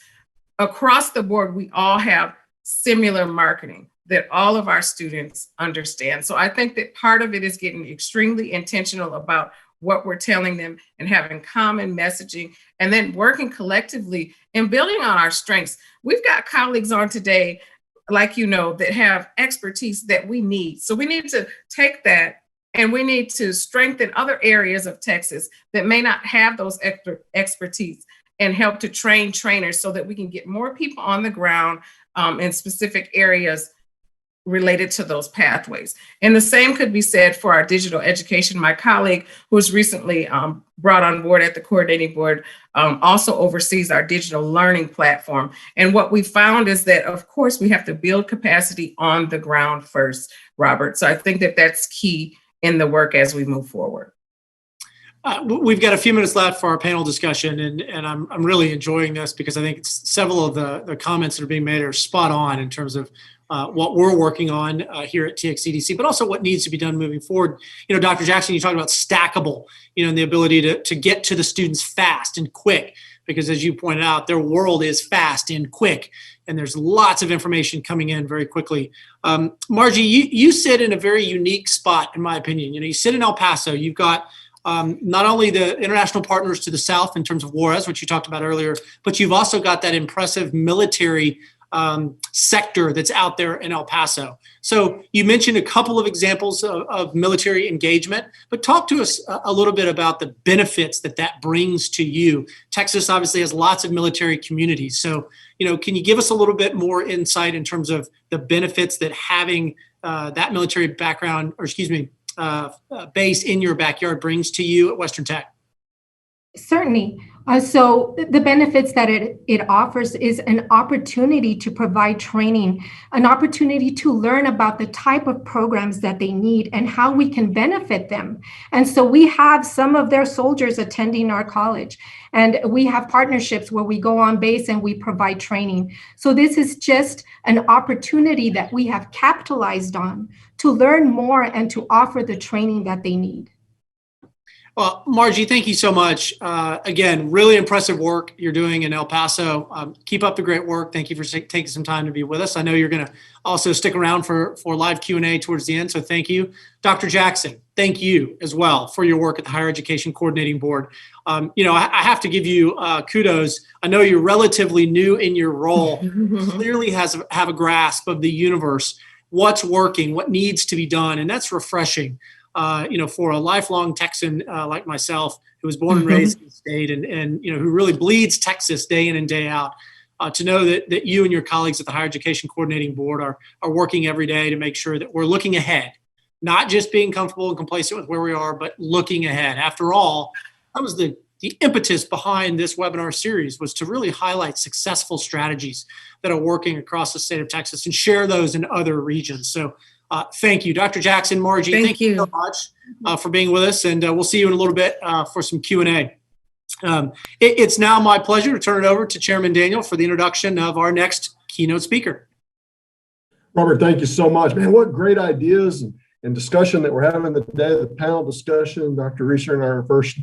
Across the board, we all have similar marketing that all of our students understand. So I think that part of it is getting extremely intentional about what we're telling them and having common messaging, and then working collectively and building on our strengths. We've got colleagues on today, like that have expertise that we need. So we need to take that and we need to strengthen other areas of Texas that may not have those expertise, and help to train trainers so that we can get more people on the ground in specific areas related to those pathways. And the same could be said for our digital education. My colleague, who was recently brought on board at the coordinating board, also oversees our digital learning platform. And what we found is that, of course, we have to build capacity on the ground first, Robert. So I think that that's key in the work as we move forward. We've got a few minutes left for our panel discussion, and I'm really enjoying this because I think several of the comments that are being made are spot on in terms of what we're working on here at TxEDC, but also what needs to be done moving forward. You know, Dr. Jackson, you talked about stackable, and the ability to get to the students fast and quick, because as you pointed out, their world is fast and quick, and there's lots of information coming in very quickly. Margie, you sit in a very unique spot, in my opinion. You sit in El Paso. You've got not only the international partners to the south in terms of Juarez, which you talked about earlier, but you've also got that impressive military sector that's out there in El Paso. So you mentioned a couple of examples of military engagement, but talk to us a little bit about the benefits that brings to you. Texas obviously has lots of military communities. So, can you give us a little bit more insight in terms of the benefits that having that military background, base in your backyard brings to you at Western Tech? Certainly. So the benefits that it offers is an opportunity to provide training, an opportunity to learn about the type of programs that they need and how we can benefit them. And so we have some of their soldiers attending our college, and we have partnerships where we go on base and we provide training. So this is just an opportunity that we have capitalized on to learn more and to offer the training that they need. Well, Margie, thank you so much. Again, really impressive work you're doing in El Paso. Keep up the great work. Thank you for taking some time to be with us. I know you're going to also stick around for live Q&A towards the end, so thank you. Dr. Jackson, thank you as well for your work at the Higher Education Coordinating Board. I have to give you kudos. I know you're relatively new in your role, clearly have a grasp of the universe, what's working, what needs to be done, and that's refreshing. For a lifelong Texan like myself, who was born and raised in the state and who really bleeds Texas day in and day out, to know that you and your colleagues at the Higher Education Coordinating Board are working every day to make sure that we're looking ahead, not just being comfortable and complacent with where we are, but looking ahead. After all, that was the impetus behind this webinar series, was to really highlight successful strategies that are working across the state of Texas and share those in other regions. So thank you, Dr. Jackson, Margie. Thank you so much for being with us, and we'll see you in a little bit for some Q&A. It's now my pleasure to turn it over to Chairman Daniel for the introduction of our next keynote speaker. Robert, thank you so much. Man, what great ideas and discussion that we're having today, the panel discussion. Dr. Reeser and our first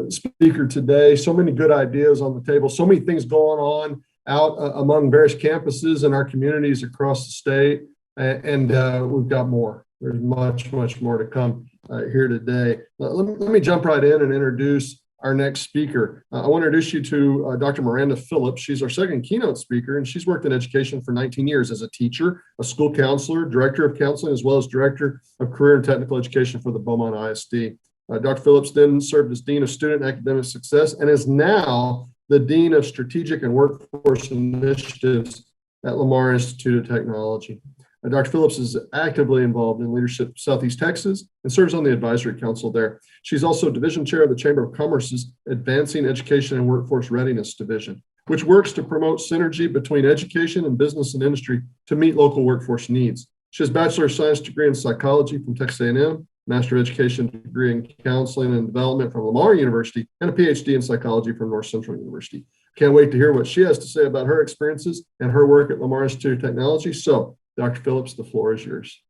speaker today. So many good ideas on the table, so many things going on out among various campuses in our communities across the state. And we've got more. There's much, much more to come here today. Let me jump right in and introduce our next speaker. I want to introduce you to Dr. Miranda Phillips. She's our second keynote speaker, and she's worked in education for 19 years as a teacher, a school counselor, director of counseling, as well as director of career and technical education for the Beaumont ISD. Dr. Phillips then served as Dean of Student and Academic Success and is now the Dean of Strategic and Workforce Initiatives at Lamar Institute of Technology. Dr. Phillips is actively involved in leadership Southeast Texas and serves on the advisory council there. She's also division chair of the Chamber of Commerce's Advancing Education and Workforce Readiness Division, which works to promote synergy between education and business and industry to meet local workforce needs. She has a Bachelor of Science degree in psychology from Texas A&M, Master of Education degree in counseling and development from Lamar University, and a PhD in psychology from North Central University. Can't wait to hear what she has to say about her experiences and her work at Lamar Institute of Technology. So, Dr. Phillips, the floor is yours.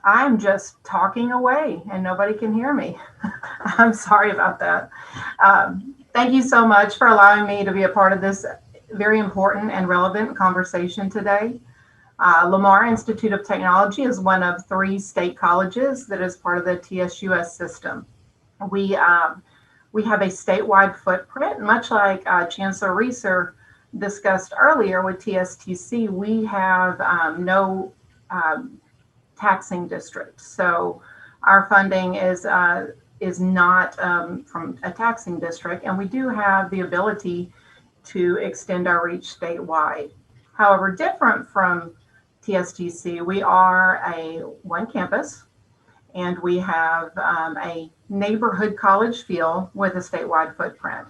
I'm just talking away and nobody can hear me. I'm sorry about that. Thank you so much for allowing me to be a part of this very important and relevant conversation today. Lamar Institute of Technology is one of 3 state colleges that is part of the TSUS system. We have a statewide footprint, much like Chancellor Reeser discussed earlier with TSTC, we have no taxing district. So our funding is not from a taxing district, and we do have the ability to extend our reach statewide. However, different from TSTC, we are a one campus, and we have a neighborhood college feel with a statewide footprint.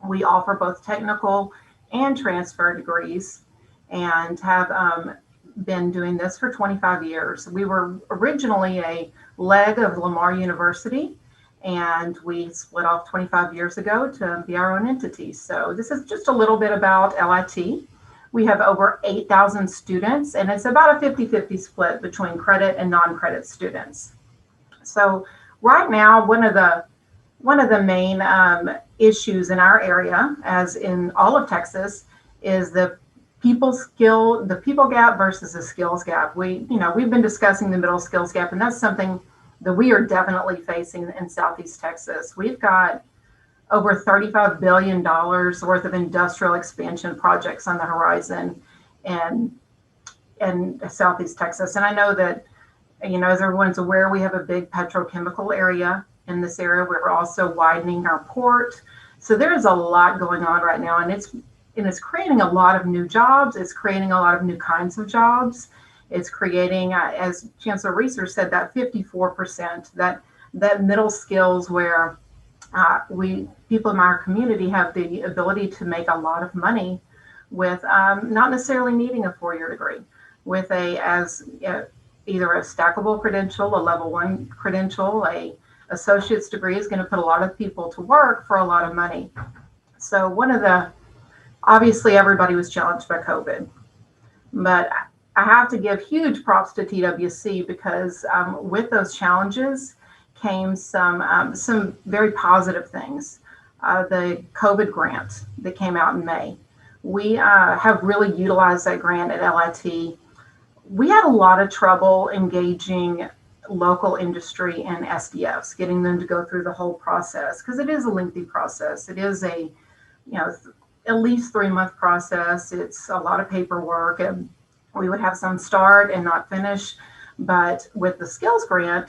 We offer both technical and transfer degrees, and have been doing this for 25 years. We were originally a leg of Lamar University, and we split off 25 years ago to be our own entity. So this is just a little bit about LIT. We have over 8,000 students, and it's about a 50-50 split between credit and non-credit students. So right now, one of the main issues in our area, as in all of Texas, is the people gap versus the skills gap. We've been discussing the middle skills gap, and that's something that we are definitely facing in Southeast Texas. We've got over $35 billion worth of industrial expansion projects on the horizon in Southeast Texas. And I know that, as everyone's aware, we have a big petrochemical area in this area. We're also widening our port. So there's a lot going on right now, and it's creating a lot of new jobs. It's creating a lot of new kinds of jobs. It's creating, as Chancellor Reeser said, that 54%, that middle skills where people in our community have the ability to make a lot of money with not necessarily needing a four-year degree, with either a stackable credential, a level 1 credential, a associate's degree is going to put a lot of people to work for a lot of money. So obviously everybody was challenged by COVID, but I have to give huge props to TWC because with those challenges came some very positive things. The COVID grant that came out in May, we have really utilized that grant at LIT. We had a lot of trouble engaging local industry and SDFs, getting them to go through the whole process, because it is a lengthy process. It is at least 3-month process. It's a lot of paperwork, and we would have some start and not finish. But with the skills grant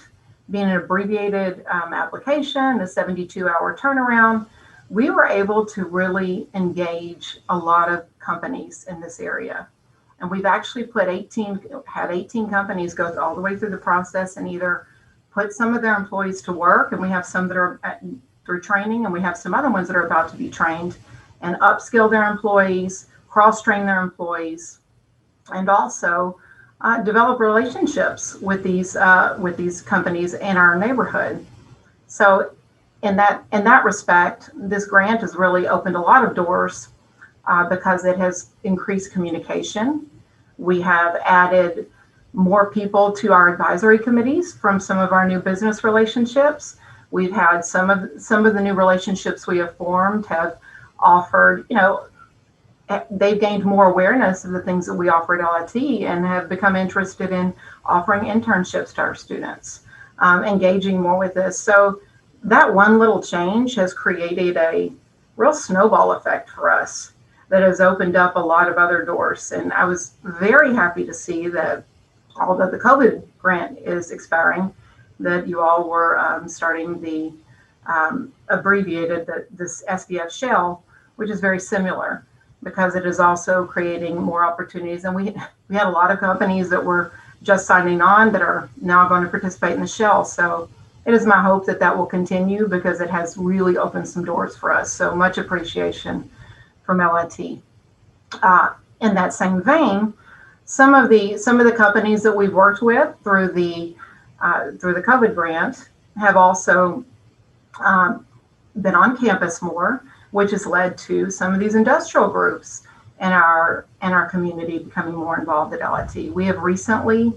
being an abbreviated application, a 72-hour turnaround, we were able to really engage a lot of companies in this area. And we've actually had 18 companies go all the way through the process and either put some of their employees to work, and we have some that are through training, and we have some other ones that are about to be trained, and upskill their employees, cross-train their employees, and also develop relationships with these companies in our neighborhood. So in that respect, this grant has really opened a lot of doors because it has increased communication. We have added more people to our advisory committees from some of our new business relationships. We've had some of the new relationships we have formed have offered, they've gained more awareness of the things that we offer at LIT and have become interested in offering internships to our students, engaging more with this. So that one little change has created a real snowball effect for us that has opened up a lot of other doors. And I was very happy to see that, although the COVID grant is expiring, that you all were starting the this SBF shell, which is very similar, because it is also creating more opportunities. And we had a lot of companies that were just signing on that are now going to participate in the shell. So it is my hope that that will continue, because it has really opened some doors for us. So much appreciation from LIT. In that same vein, some of the companies that we've worked with through the COVID grant have also been on campus more, which has led to some of these industrial groups in our community becoming more involved at LIT. We have recently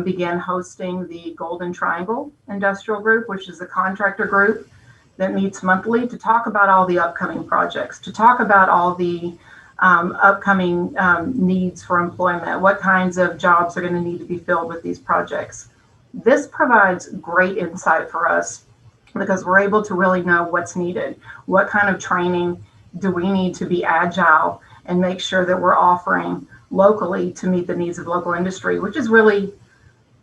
began hosting the Golden Triangle Industrial Group, which is a contractor group that meets monthly to talk about all the upcoming projects, to talk about all the upcoming needs for employment, what kinds of jobs are going to need to be filled with these projects. This provides great insight for us, because we're able to really know what's needed, what kind of training do we need to be agile and make sure that we're offering locally to meet the needs of local industry, which is really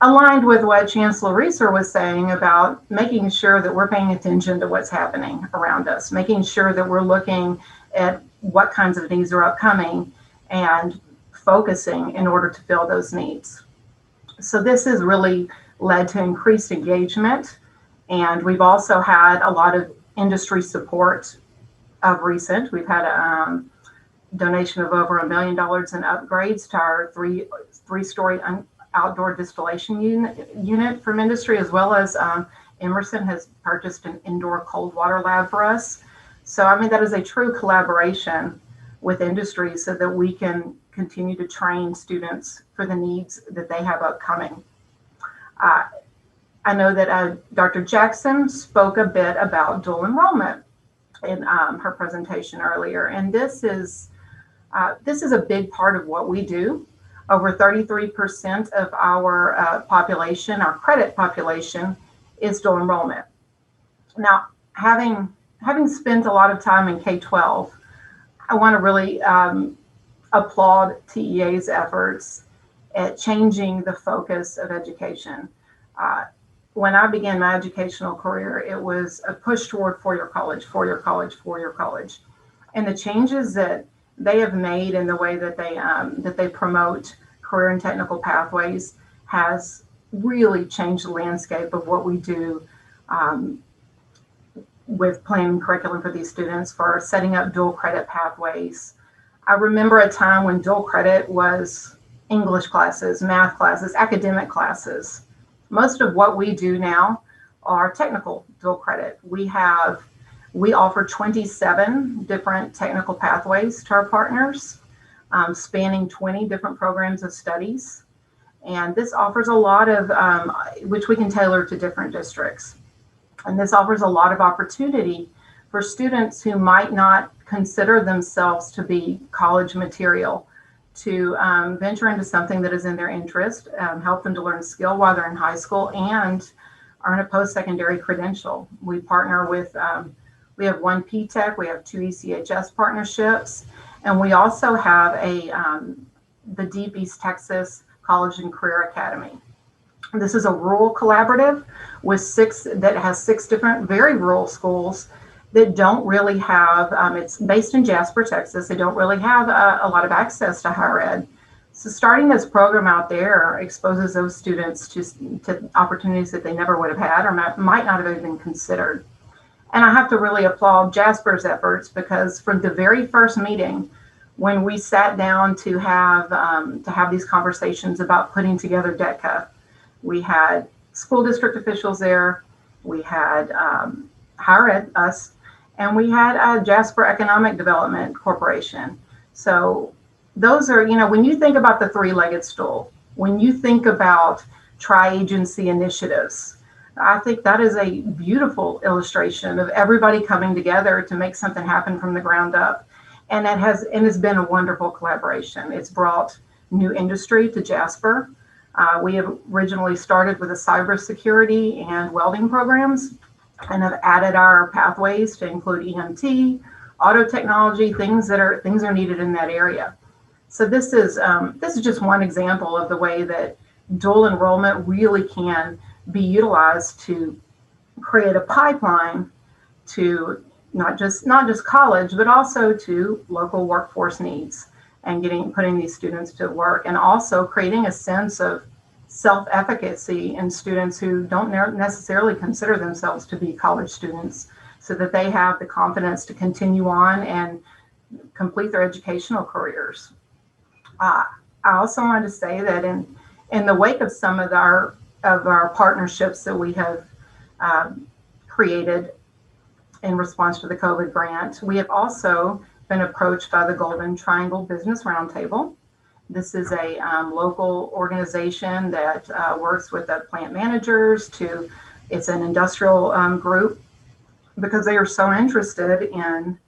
aligned with what Chancellor Reeser was saying about making sure that we're paying attention to what's happening around us, making sure that we're looking at what kinds of needs are upcoming and focusing in order to fill those needs. So this has really led to increased engagement. And we've also had a lot of industry support of recent. We've had a donation of over $1 million in upgrades to our three-story outdoor distillation unit from industry, as well as Emerson has purchased an indoor cold water lab for us. So, I mean, that is a true collaboration with industry so that we can continue to train students for the needs that they have upcoming. I know that Dr. Jackson spoke a bit about dual enrollment in her presentation earlier, and this is a big part of what we do. Over 33% of our population, our credit population, is dual enrollment. Now, having spent a lot of time in K-12, I want to really applaud TEA's efforts at changing the focus of education. When I began my educational career, it was a push toward four-year college, four-year college, four-year college. And the changes that they have made in the way that they promote career and technical pathways has really changed the landscape of what we do with planning curriculum for these students, for setting up dual credit pathways. I remember a time when dual credit was English classes, math classes, academic classes. Most of what we do now are technical dual credit. We offer 27 different technical pathways to our partners, spanning 20 different programs of studies. And this offers a lot of, which we can tailor to different districts. And this offers a lot of opportunity for students who might not consider themselves to be college material to venture into something that is in their interest, help them to learn skill while they're in high school, and earn a post-secondary credential. We partner with, we have one PTech, we have two ECHS partnerships, and we also have the Deep East Texas College and Career Academy. This is a rural collaborative that has 6 different very rural schools that don't really have, it's based in Jasper, Texas. They don't really have a lot of access to higher ed. So starting this program out there exposes those students to opportunities that they never would have had or might not have even considered. And I have to really applaud Jasper's efforts, because from the very first meeting, when we sat down to have these conversations about putting together DETCA, we had school district officials there, we had higher ed, us, and we had Jasper Economic Development Corporation. So those are, when you think about the three-legged stool, when you think about tri-agency initiatives, I think that is a beautiful illustration of everybody coming together to make something happen from the ground up. And it's been a wonderful collaboration. It's brought new industry to Jasper. We have originally started with the cybersecurity and welding programs, and have added our pathways to include EMT, auto technology, things are needed in that area. So this is just one example of the way that dual enrollment really can be utilized to create a pipeline to not just college, but also to local workforce needs, and putting these students to work, and also creating a sense of self-efficacy in students who don't necessarily consider themselves to be college students, so that they have the confidence to continue on and complete their educational careers. I also wanted to say that in the wake of some of our partnerships that we have created in response to the COVID grant, we have also been approached by the Golden Triangle Business Roundtable. This is a local organization that works with the plant managers it's an industrial group, because they are so interested in,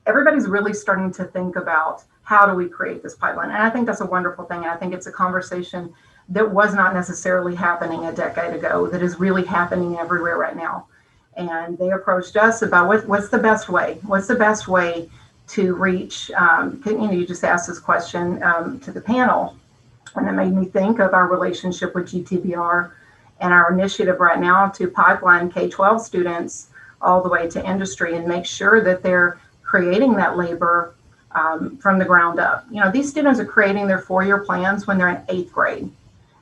everybody's really starting to think about how do we create this pipeline. And I think that's a wonderful thing. And I think it's a conversation that was not necessarily happening a decade ago, that is really happening everywhere right now. And they approached us about what's the best way? What's the best way to reach, you just asked this question to the panel, and it made me think of our relationship with GTBR and our initiative right now to pipeline K-12 students all the way to industry and make sure that they're creating that labor from the ground up. These students are creating their 4-year plans when they're in 8th grade.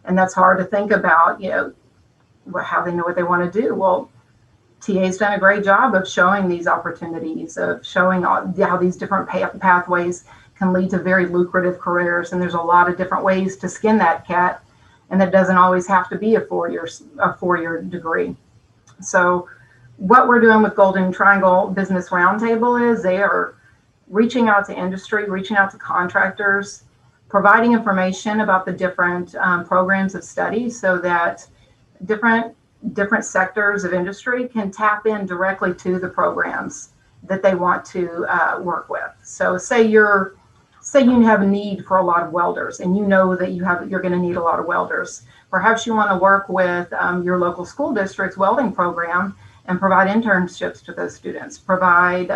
And that's hard to think about, how they know what they want to do. Well, TA's done a great job of showing these opportunities, of showing how these different pathways can lead to very lucrative careers. And there's a lot of different ways to skin that cat. And that doesn't always have to be a 4-year degree. So what we're doing with Golden Triangle Business Roundtable is they are reaching out to industry, reaching out to contractors, providing information about the different programs of study so that different sectors of industry can tap in directly to the programs that they want to work with. So say you have a need for a lot of welders, and you know that you're going to need a lot of welders. Perhaps you want to work with your local school district's welding program and provide internships to those students, provide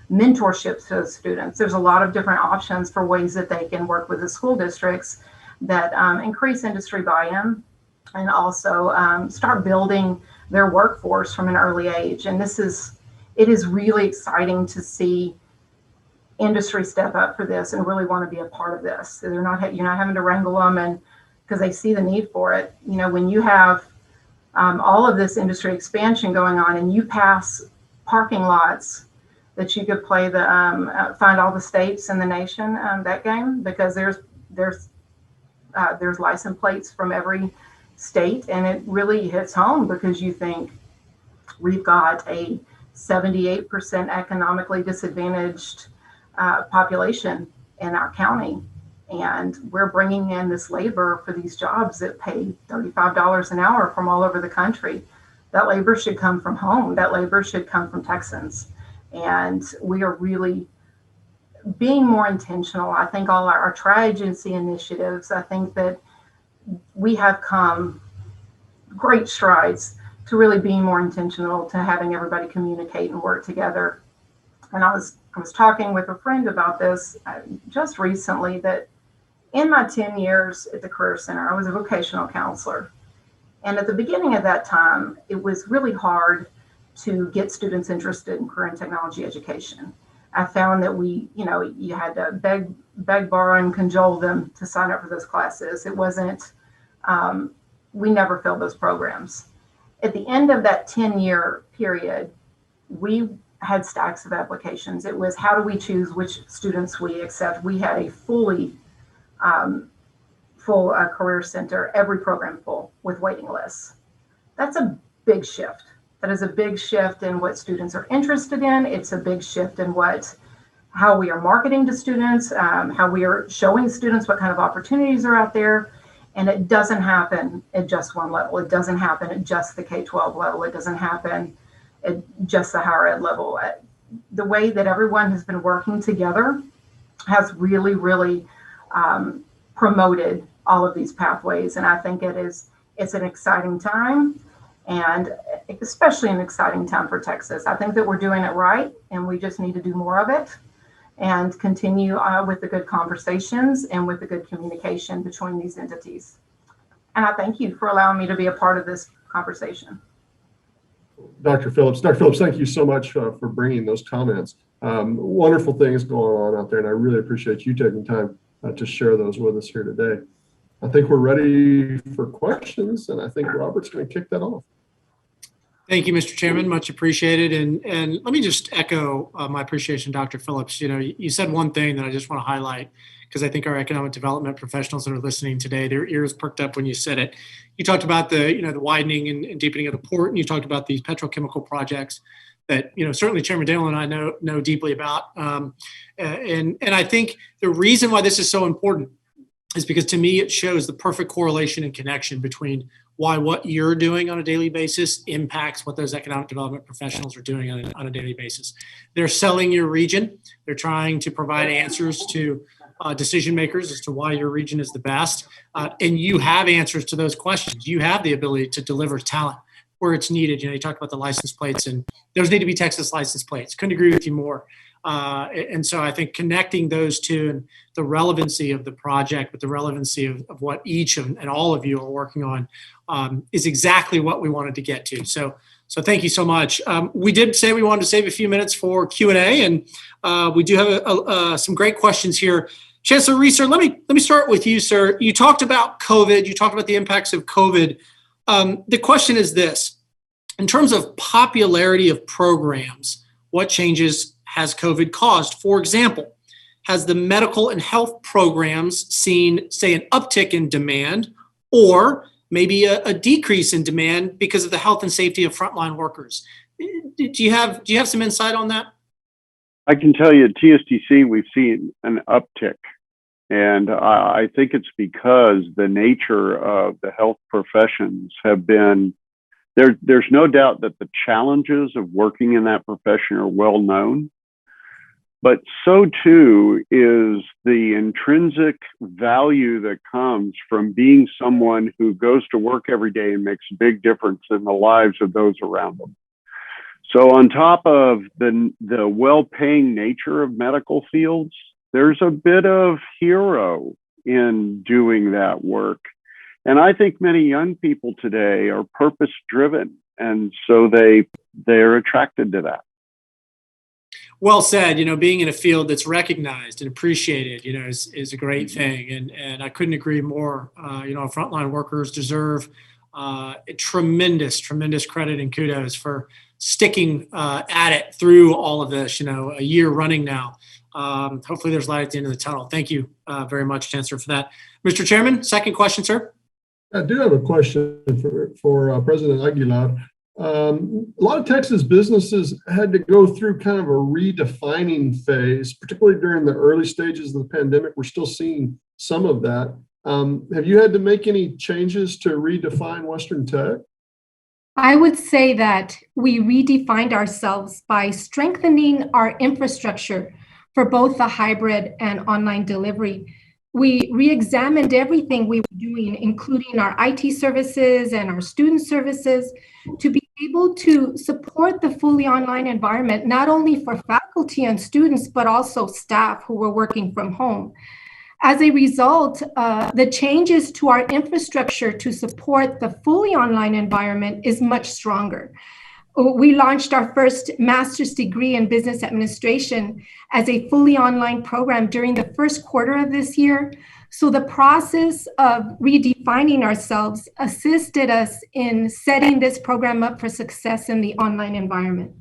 mentorships to those students. There's a lot of different options for ways that they can work with the school districts that increase industry buy-in and also start building their workforce from an early age. And it is really exciting to see industry step up for this and really want to be a part of this. So you're not having to wrangle them, and because they see the need for it. When you have all of this industry expansion going on and you pass parking lots that you could play find all the states in the nation, that game, because there's license plates from every state, and it really hits home because you think we've got a 78% economically disadvantaged population in our county, and we're bringing in this labor for these jobs that pay $35 an hour from all over the country. That labor should come from home. That labor should come from Texans. And we are really being more intentional. I think all our tri-agency initiatives, I think that we have come great strides to really being more intentional, to having everybody communicate and work together. And I was talking with a friend about this just recently, that in my 10 years at the Career Center, I was a vocational counselor. And at the beginning of that time, it was really hard to get students interested in career and technology education. I found that you had to beg, borrow, and cajole them to sign up for those classes. It wasn't, we never filled those programs. At the end of that 10-year period, we had stacks of applications. It was, how do we choose which students we accept? We had a full career center, every program full with waiting lists. That's a big shift. That is a big shift in what students are interested in. It's a big shift in how we are marketing to students, how we are showing students what kind of opportunities are out there. And it doesn't happen at just one level. It doesn't happen at just the K-12 level. It doesn't happen at just the higher ed level. The way that everyone has been working together has really, really promoted all of these pathways. And I think it's an exciting time, and especially an exciting time for Texas. I think that we're doing it right, and we just need to do more of it and continue with the good conversations and with the good communication between these entities. And I thank you for allowing me to be a part of this conversation. Dr. Phillips, thank you so much for bringing those comments. Wonderful things going on out there, and I really appreciate you taking time to share those with us here today. I think we're ready for questions, and I think Robert's going to kick that off. Thank you, Mr. Chairman. Much appreciated. And let me just echo my appreciation, Dr. Phillips. You said one thing that I just want to highlight, because I think our economic development professionals that are listening today, their ears perked up when you said it. You talked about the widening and deepening of the port, and you talked about these petrochemical projects that certainly Chairman Dale and I know deeply about. And I think the reason why this is so important is because, to me, it shows the perfect correlation and connection between why what you're doing on a daily basis impacts what those economic development professionals are doing on a daily basis. They're selling your region. They're trying to provide answers to decision makers as to why your region is the best. And you have answers to those questions. You have the ability to deliver talent where it's needed. You talked about the license plates, and those need to be Texas license plates. Couldn't agree with you more. And so I think connecting those two and the relevancy of the project with the relevancy of what each and all of you are working on is exactly what we wanted to get to. So thank you so much. We did say we wanted to save a few minutes for Q&A, and we do have some great questions here. Chancellor Reeser, let me start with you, sir. You talked about COVID. You talked about the impacts of COVID. The question is this: in terms of popularity of programs, what changes has COVID caused? For example, has the medical and health programs seen, say, an uptick in demand, or maybe a decrease in demand because of the health and safety of frontline workers? Do you have some insight on that? I can tell you at TSTC, we've seen an uptick. And I think it's because the nature of the health professions have been, there's no doubt that the challenges of working in that profession are well known, but so too is the intrinsic value that comes from being someone who goes to work every day and makes a big difference in the lives of those around them. So on top of the well-paying nature of medical fields, there's a bit of hero in doing that work. And I think many young people today are purpose-driven, and so they're attracted to that. Well said. Being in a field that's recognized and appreciated, is a great thing. And I couldn't agree more. Frontline workers deserve tremendous credit and kudos for sticking at it through all of this, a year running now. Hopefully there's light at the end of the tunnel. Thank you very much, Chancellor, for that. Mr. Chairman, second question, sir. I do have a question for President Aguilar. A lot of Texas businesses had to go through kind of a redefining phase, particularly during the early stages of the pandemic. We're still seeing some of that. Have you had to make any changes to redefine Western Tech? I would say that we redefined ourselves by strengthening our infrastructure for both the hybrid and online delivery. We re-examined everything we were doing, including our IT services and our student services, to be able to support the fully online environment, not only for faculty and students, but also staff who were working from home. As a result, the changes to our infrastructure to support the fully online environment is much stronger. We launched our first master's degree in business administration as a fully online program during the first quarter of this year. So the process of redefining ourselves assisted us in setting this program up for success in the online environment.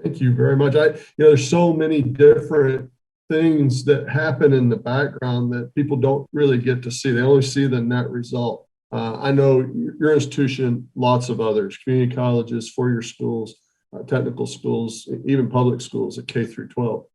Thank you very much. There's so many different things that happen in the background that people don't really get to see. They only see the net result. I know your institution, lots of others, community colleges, four-year schools, technical schools, even public schools at K through 12.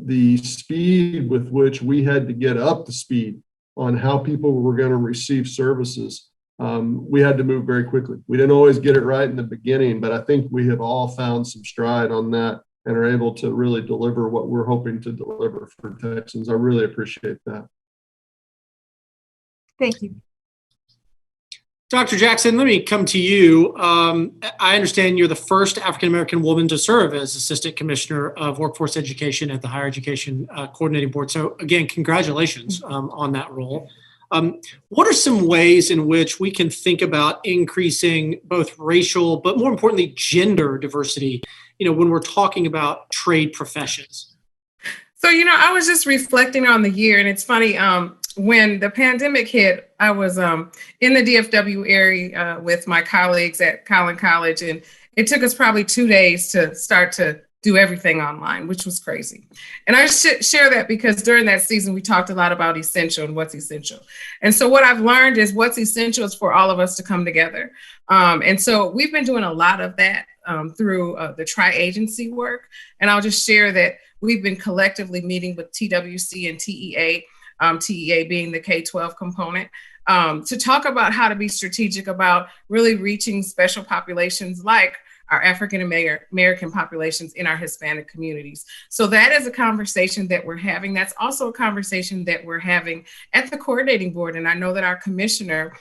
The speed with which we had to get up to speed on how people were going to receive services, we had to move very quickly. We didn't always get it right in the beginning, but I think we have all found some stride on that and are able to really deliver what we're hoping to deliver for Texans. I really appreciate that. Thank you. Dr. Jackson, let me come to you. I understand you're the first African-American woman to serve as Assistant Commissioner of Workforce Education at the Higher Education Coordinating Board. So again, congratulations on that role. What are some ways in which we can think about increasing both racial, but more importantly, gender diversity, when we're talking about trade professions? So, I was just reflecting on the year, and it's funny, when the pandemic hit, I was in the DFW area with my colleagues at Collin College, and it took us probably 2 days to start to do everything online, which was crazy. And I share that because during that season, we talked a lot about essential and what's essential. And so what I've learned is what's essential is for all of us to come together. And so we've been doing a lot of that through the tri-agency work. And I'll just share that we've been collectively meeting with TWC and TEA, TEA being the K-12 component, to talk about how to be strategic about really reaching special populations like our African American populations in our Hispanic communities. So that is a conversation that we're having. That's also a conversation that we're having at the coordinating board. And I know that our Commissioner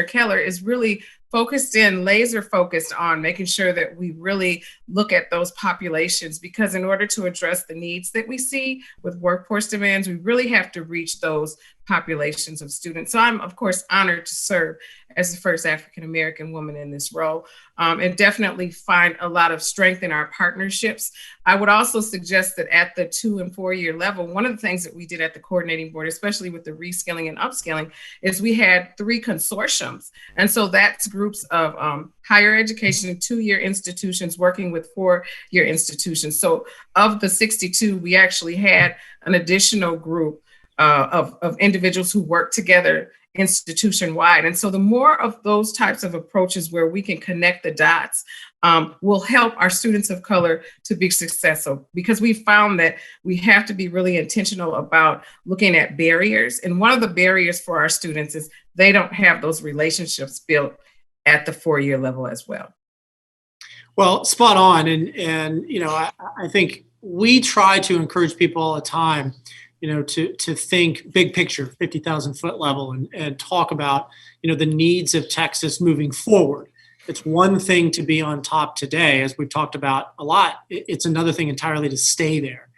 Keller, is really laser focused on making sure that we really look at those populations, because in order to address the needs that we see with workforce demands, we really have to reach those populations of students. So I'm, of course, honored to serve as the first African-American woman in this role, and definitely find a lot of strength in our partnerships. I would also suggest that at the 2- and 4-year level, one of the things that we did at the coordinating board, especially with the reskilling and upskilling, is we had 3 consortiums. And so that's groups of higher education and 2-year institutions working with 4-year institutions. So of the 62, we actually had an additional group of individuals who work together institution-wide. And so the more of those types of approaches where we can connect the dots will help our students of color to be successful, because we found that we have to be really intentional about looking at barriers. And one of the barriers for our students is they don't have those relationships built at the 4-year level as well. Well, spot on. And you know, I think we try to encourage people all the time, you know, to think big picture, 50,000 foot level, and talk about, you know, the needs of Texas moving forward. It's one thing to be on top today, as we've talked about a lot. It's another thing entirely to stay there.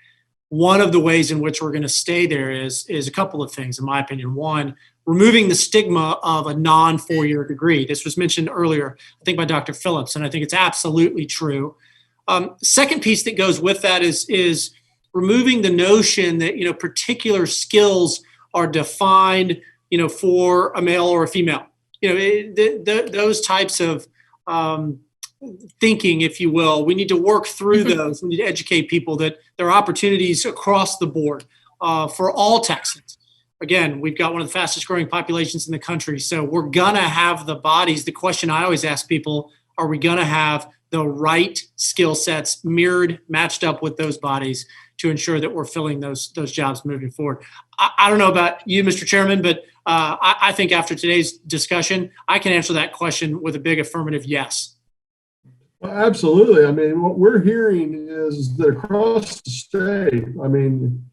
One of the ways in which we're going to stay there is a couple of things, in my opinion. One, removing the stigma of a non-4-year degree. This was mentioned earlier, I think, by Dr. Phillips, and I think it's absolutely true. Second piece that goes with that is removing the notion that, you know, particular skills are defined, you know, for a male or a female. You know, those types of thinking, if you will, we need to work through those. We need to educate people that there are opportunities across the board for all Texans. Again, we've got one of the fastest growing populations in the country, so we're gonna have the bodies. The question I always ask people, are we gonna have the right skill sets mirrored, matched up with those bodies to ensure that we're filling those jobs moving forward? I don't know about you, Mr. Chairman, but I think after today's discussion, I can answer that question with a big affirmative yes. Well, absolutely. I mean, what we're hearing is that across the state, I mean,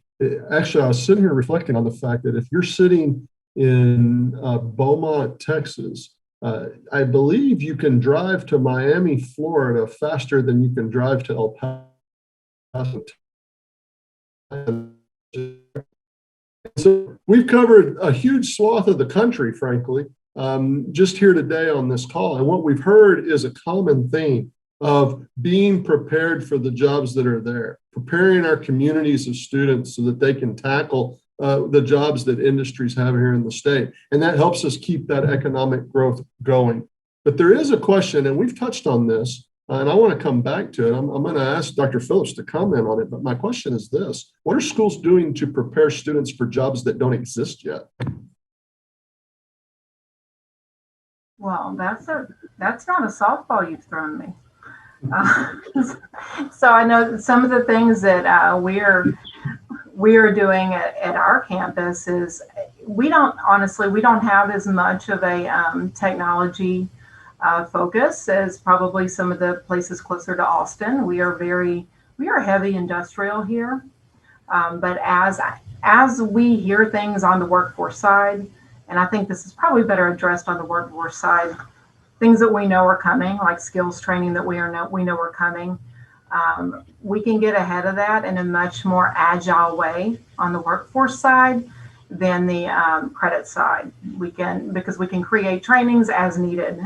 actually, I was sitting here reflecting on the fact that if you're sitting in Beaumont, Texas, I believe you can drive to Miami, Florida faster than you can drive to El Paso. So we've covered a huge swath of the country, frankly, just here today on this call. And what we've heard is a common theme of being prepared for the jobs that are there, preparing our communities of students so that they can tackle the jobs that industries have here in the state. And that helps us keep that economic growth going. But there is a question, and we've touched on this, and I want to come back to it. I'm going to ask Dr. Phillips to comment on it, but my question is this: what are schools doing to prepare students for jobs that don't exist yet? Well, that's not a softball you've thrown me. So I know some of the things that we're doing at our campus is we don't have as much of a technology focus as probably some of the places closer to Austin. We are heavy industrial here, but as we hear things on the workforce side, and I think this is probably better addressed on the workforce side, things that we know are coming, like skills training that we know are coming. We can get ahead of that in a much more agile way on the workforce side than the credit side. Because we can create trainings as needed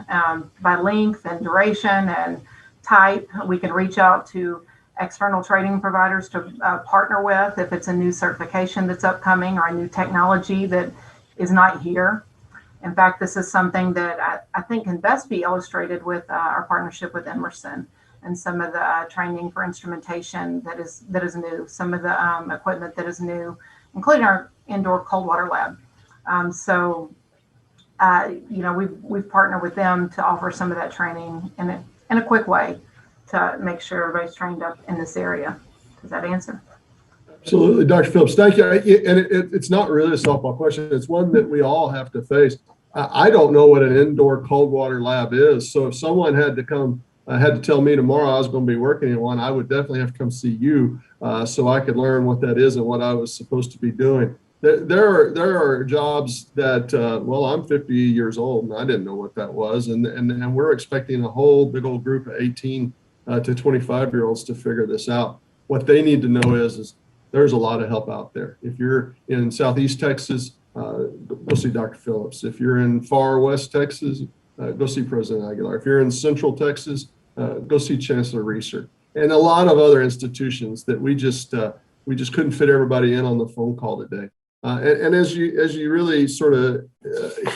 by length and duration and type. We can reach out to external training providers to partner with if it's a new certification that's upcoming or a new technology that is not here. In fact, this is something that I think can best be illustrated with our partnership with Emerson and some of the training for instrumentation that is new, some of the equipment that is new, including our indoor cold water lab. We've partnered with them to offer some of that training in a quick way to make sure everybody's trained up in this area. Does that answer? Absolutely, Dr. Phillips, thank you. And it's not really a softball question. It's one that we all have to face. I don't know what an indoor cold water lab is. So if someone had to tell me tomorrow I was going to be working in one, I would definitely have to come see you so I could learn what that is and what I was supposed to be doing. there are jobs that, well, I'm 50 years old and I didn't know what that was. And we're expecting a whole big old group of 18 to 25-year-olds to figure this out. What they need to know is there's a lot of help out there. If you're in Southeast Texas, go see Dr. Phillips. If you're in far West Texas, go see President Aguilar. If you're in Central Texas, go see Chancellor Reeser, and a lot of other institutions that we just couldn't fit everybody in on the phone call today. And as you really sort of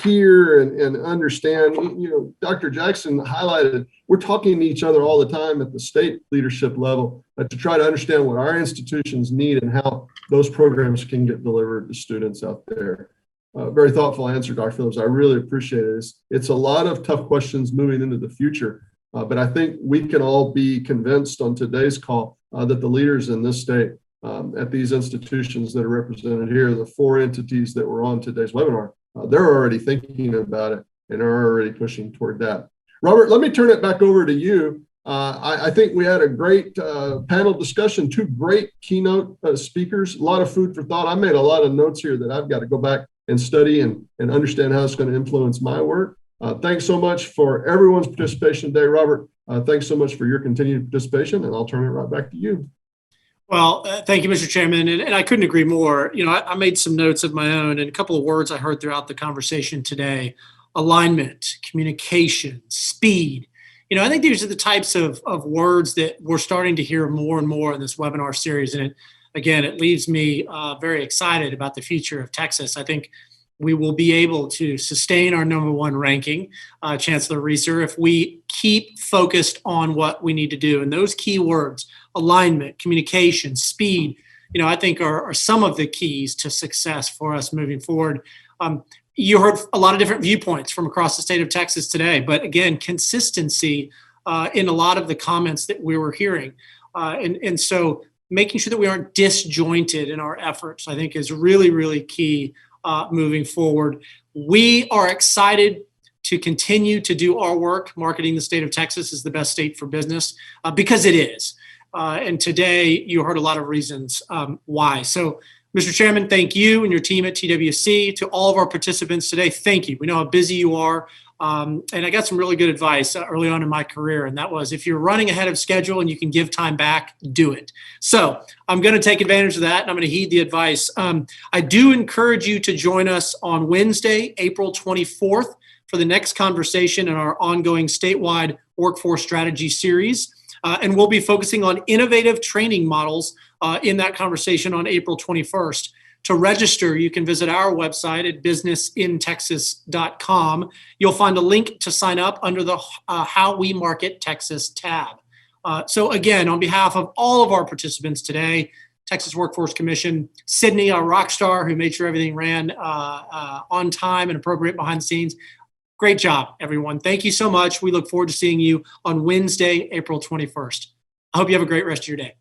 hear and understand, Dr. Jackson highlighted, we're talking to each other all the time at the state leadership level to try to understand what our institutions need and how those programs can get delivered to students out there. Very thoughtful answer, Dr. Phillips. I really appreciate it. It's a lot of tough questions moving into the future, but I think we can all be convinced on today's call that the leaders in this state at these institutions that are represented here, the 4 entities that were on today's webinar, they're already thinking about it and are already pushing toward that. Robert, let me turn it back over to you. I think we had a great panel discussion, 2 great keynote speakers, a lot of food for thought. I made a lot of notes here that I've got to go back and study and understand how it's going to influence my work. Thanks so much for everyone's participation today, Robert. Thanks so much for your continued participation, and I'll turn it right back to you. Well, thank you, Mr. Chairman, and I couldn't agree more. I made some notes of my own, and a couple of words I heard throughout the conversation today: alignment, communication, speed. I think these are the types of words that we're starting to hear more and more in this webinar series, and it leaves me very excited about the future of Texas. I think we will be able to sustain our #1 ranking, Chancellor Reeser, if we keep focused on what we need to do. And those key words, alignment, communication, speed, I think are some of the keys to success for us moving forward. You heard a lot of different viewpoints from across the state of Texas today, but again, consistency in a lot of the comments that we were hearing. And so making sure that we aren't disjointed in our efforts, I think, is really, really key moving forward. We are excited to continue to do our work marketing the state of Texas as the best state for business, because it is. And today you heard a lot of reasons why. So, Mr. Chairman, thank you and your team at TWC. To all of our participants today, thank you. We know how busy you are. And I got some really good advice early on in my career, and that was, if you're running ahead of schedule and you can give time back, do it. So I'm going to take advantage of that, and I'm going to heed the advice. I do encourage you to join us on Wednesday, April 24th, for the next conversation in our ongoing statewide workforce strategy series. And we'll be focusing on innovative training models in that conversation on April 21st. To register, you can visit our website at businessintexas.com. You'll find a link to sign up under the How We Market Texas tab. So again, on behalf of all of our participants today, Texas Workforce Commission, Sydney, our rock star who made sure everything ran on time and appropriate behind the scenes. Great job, everyone. Thank you so much. We look forward to seeing you on Wednesday, April 21st. I hope you have a great rest of your day.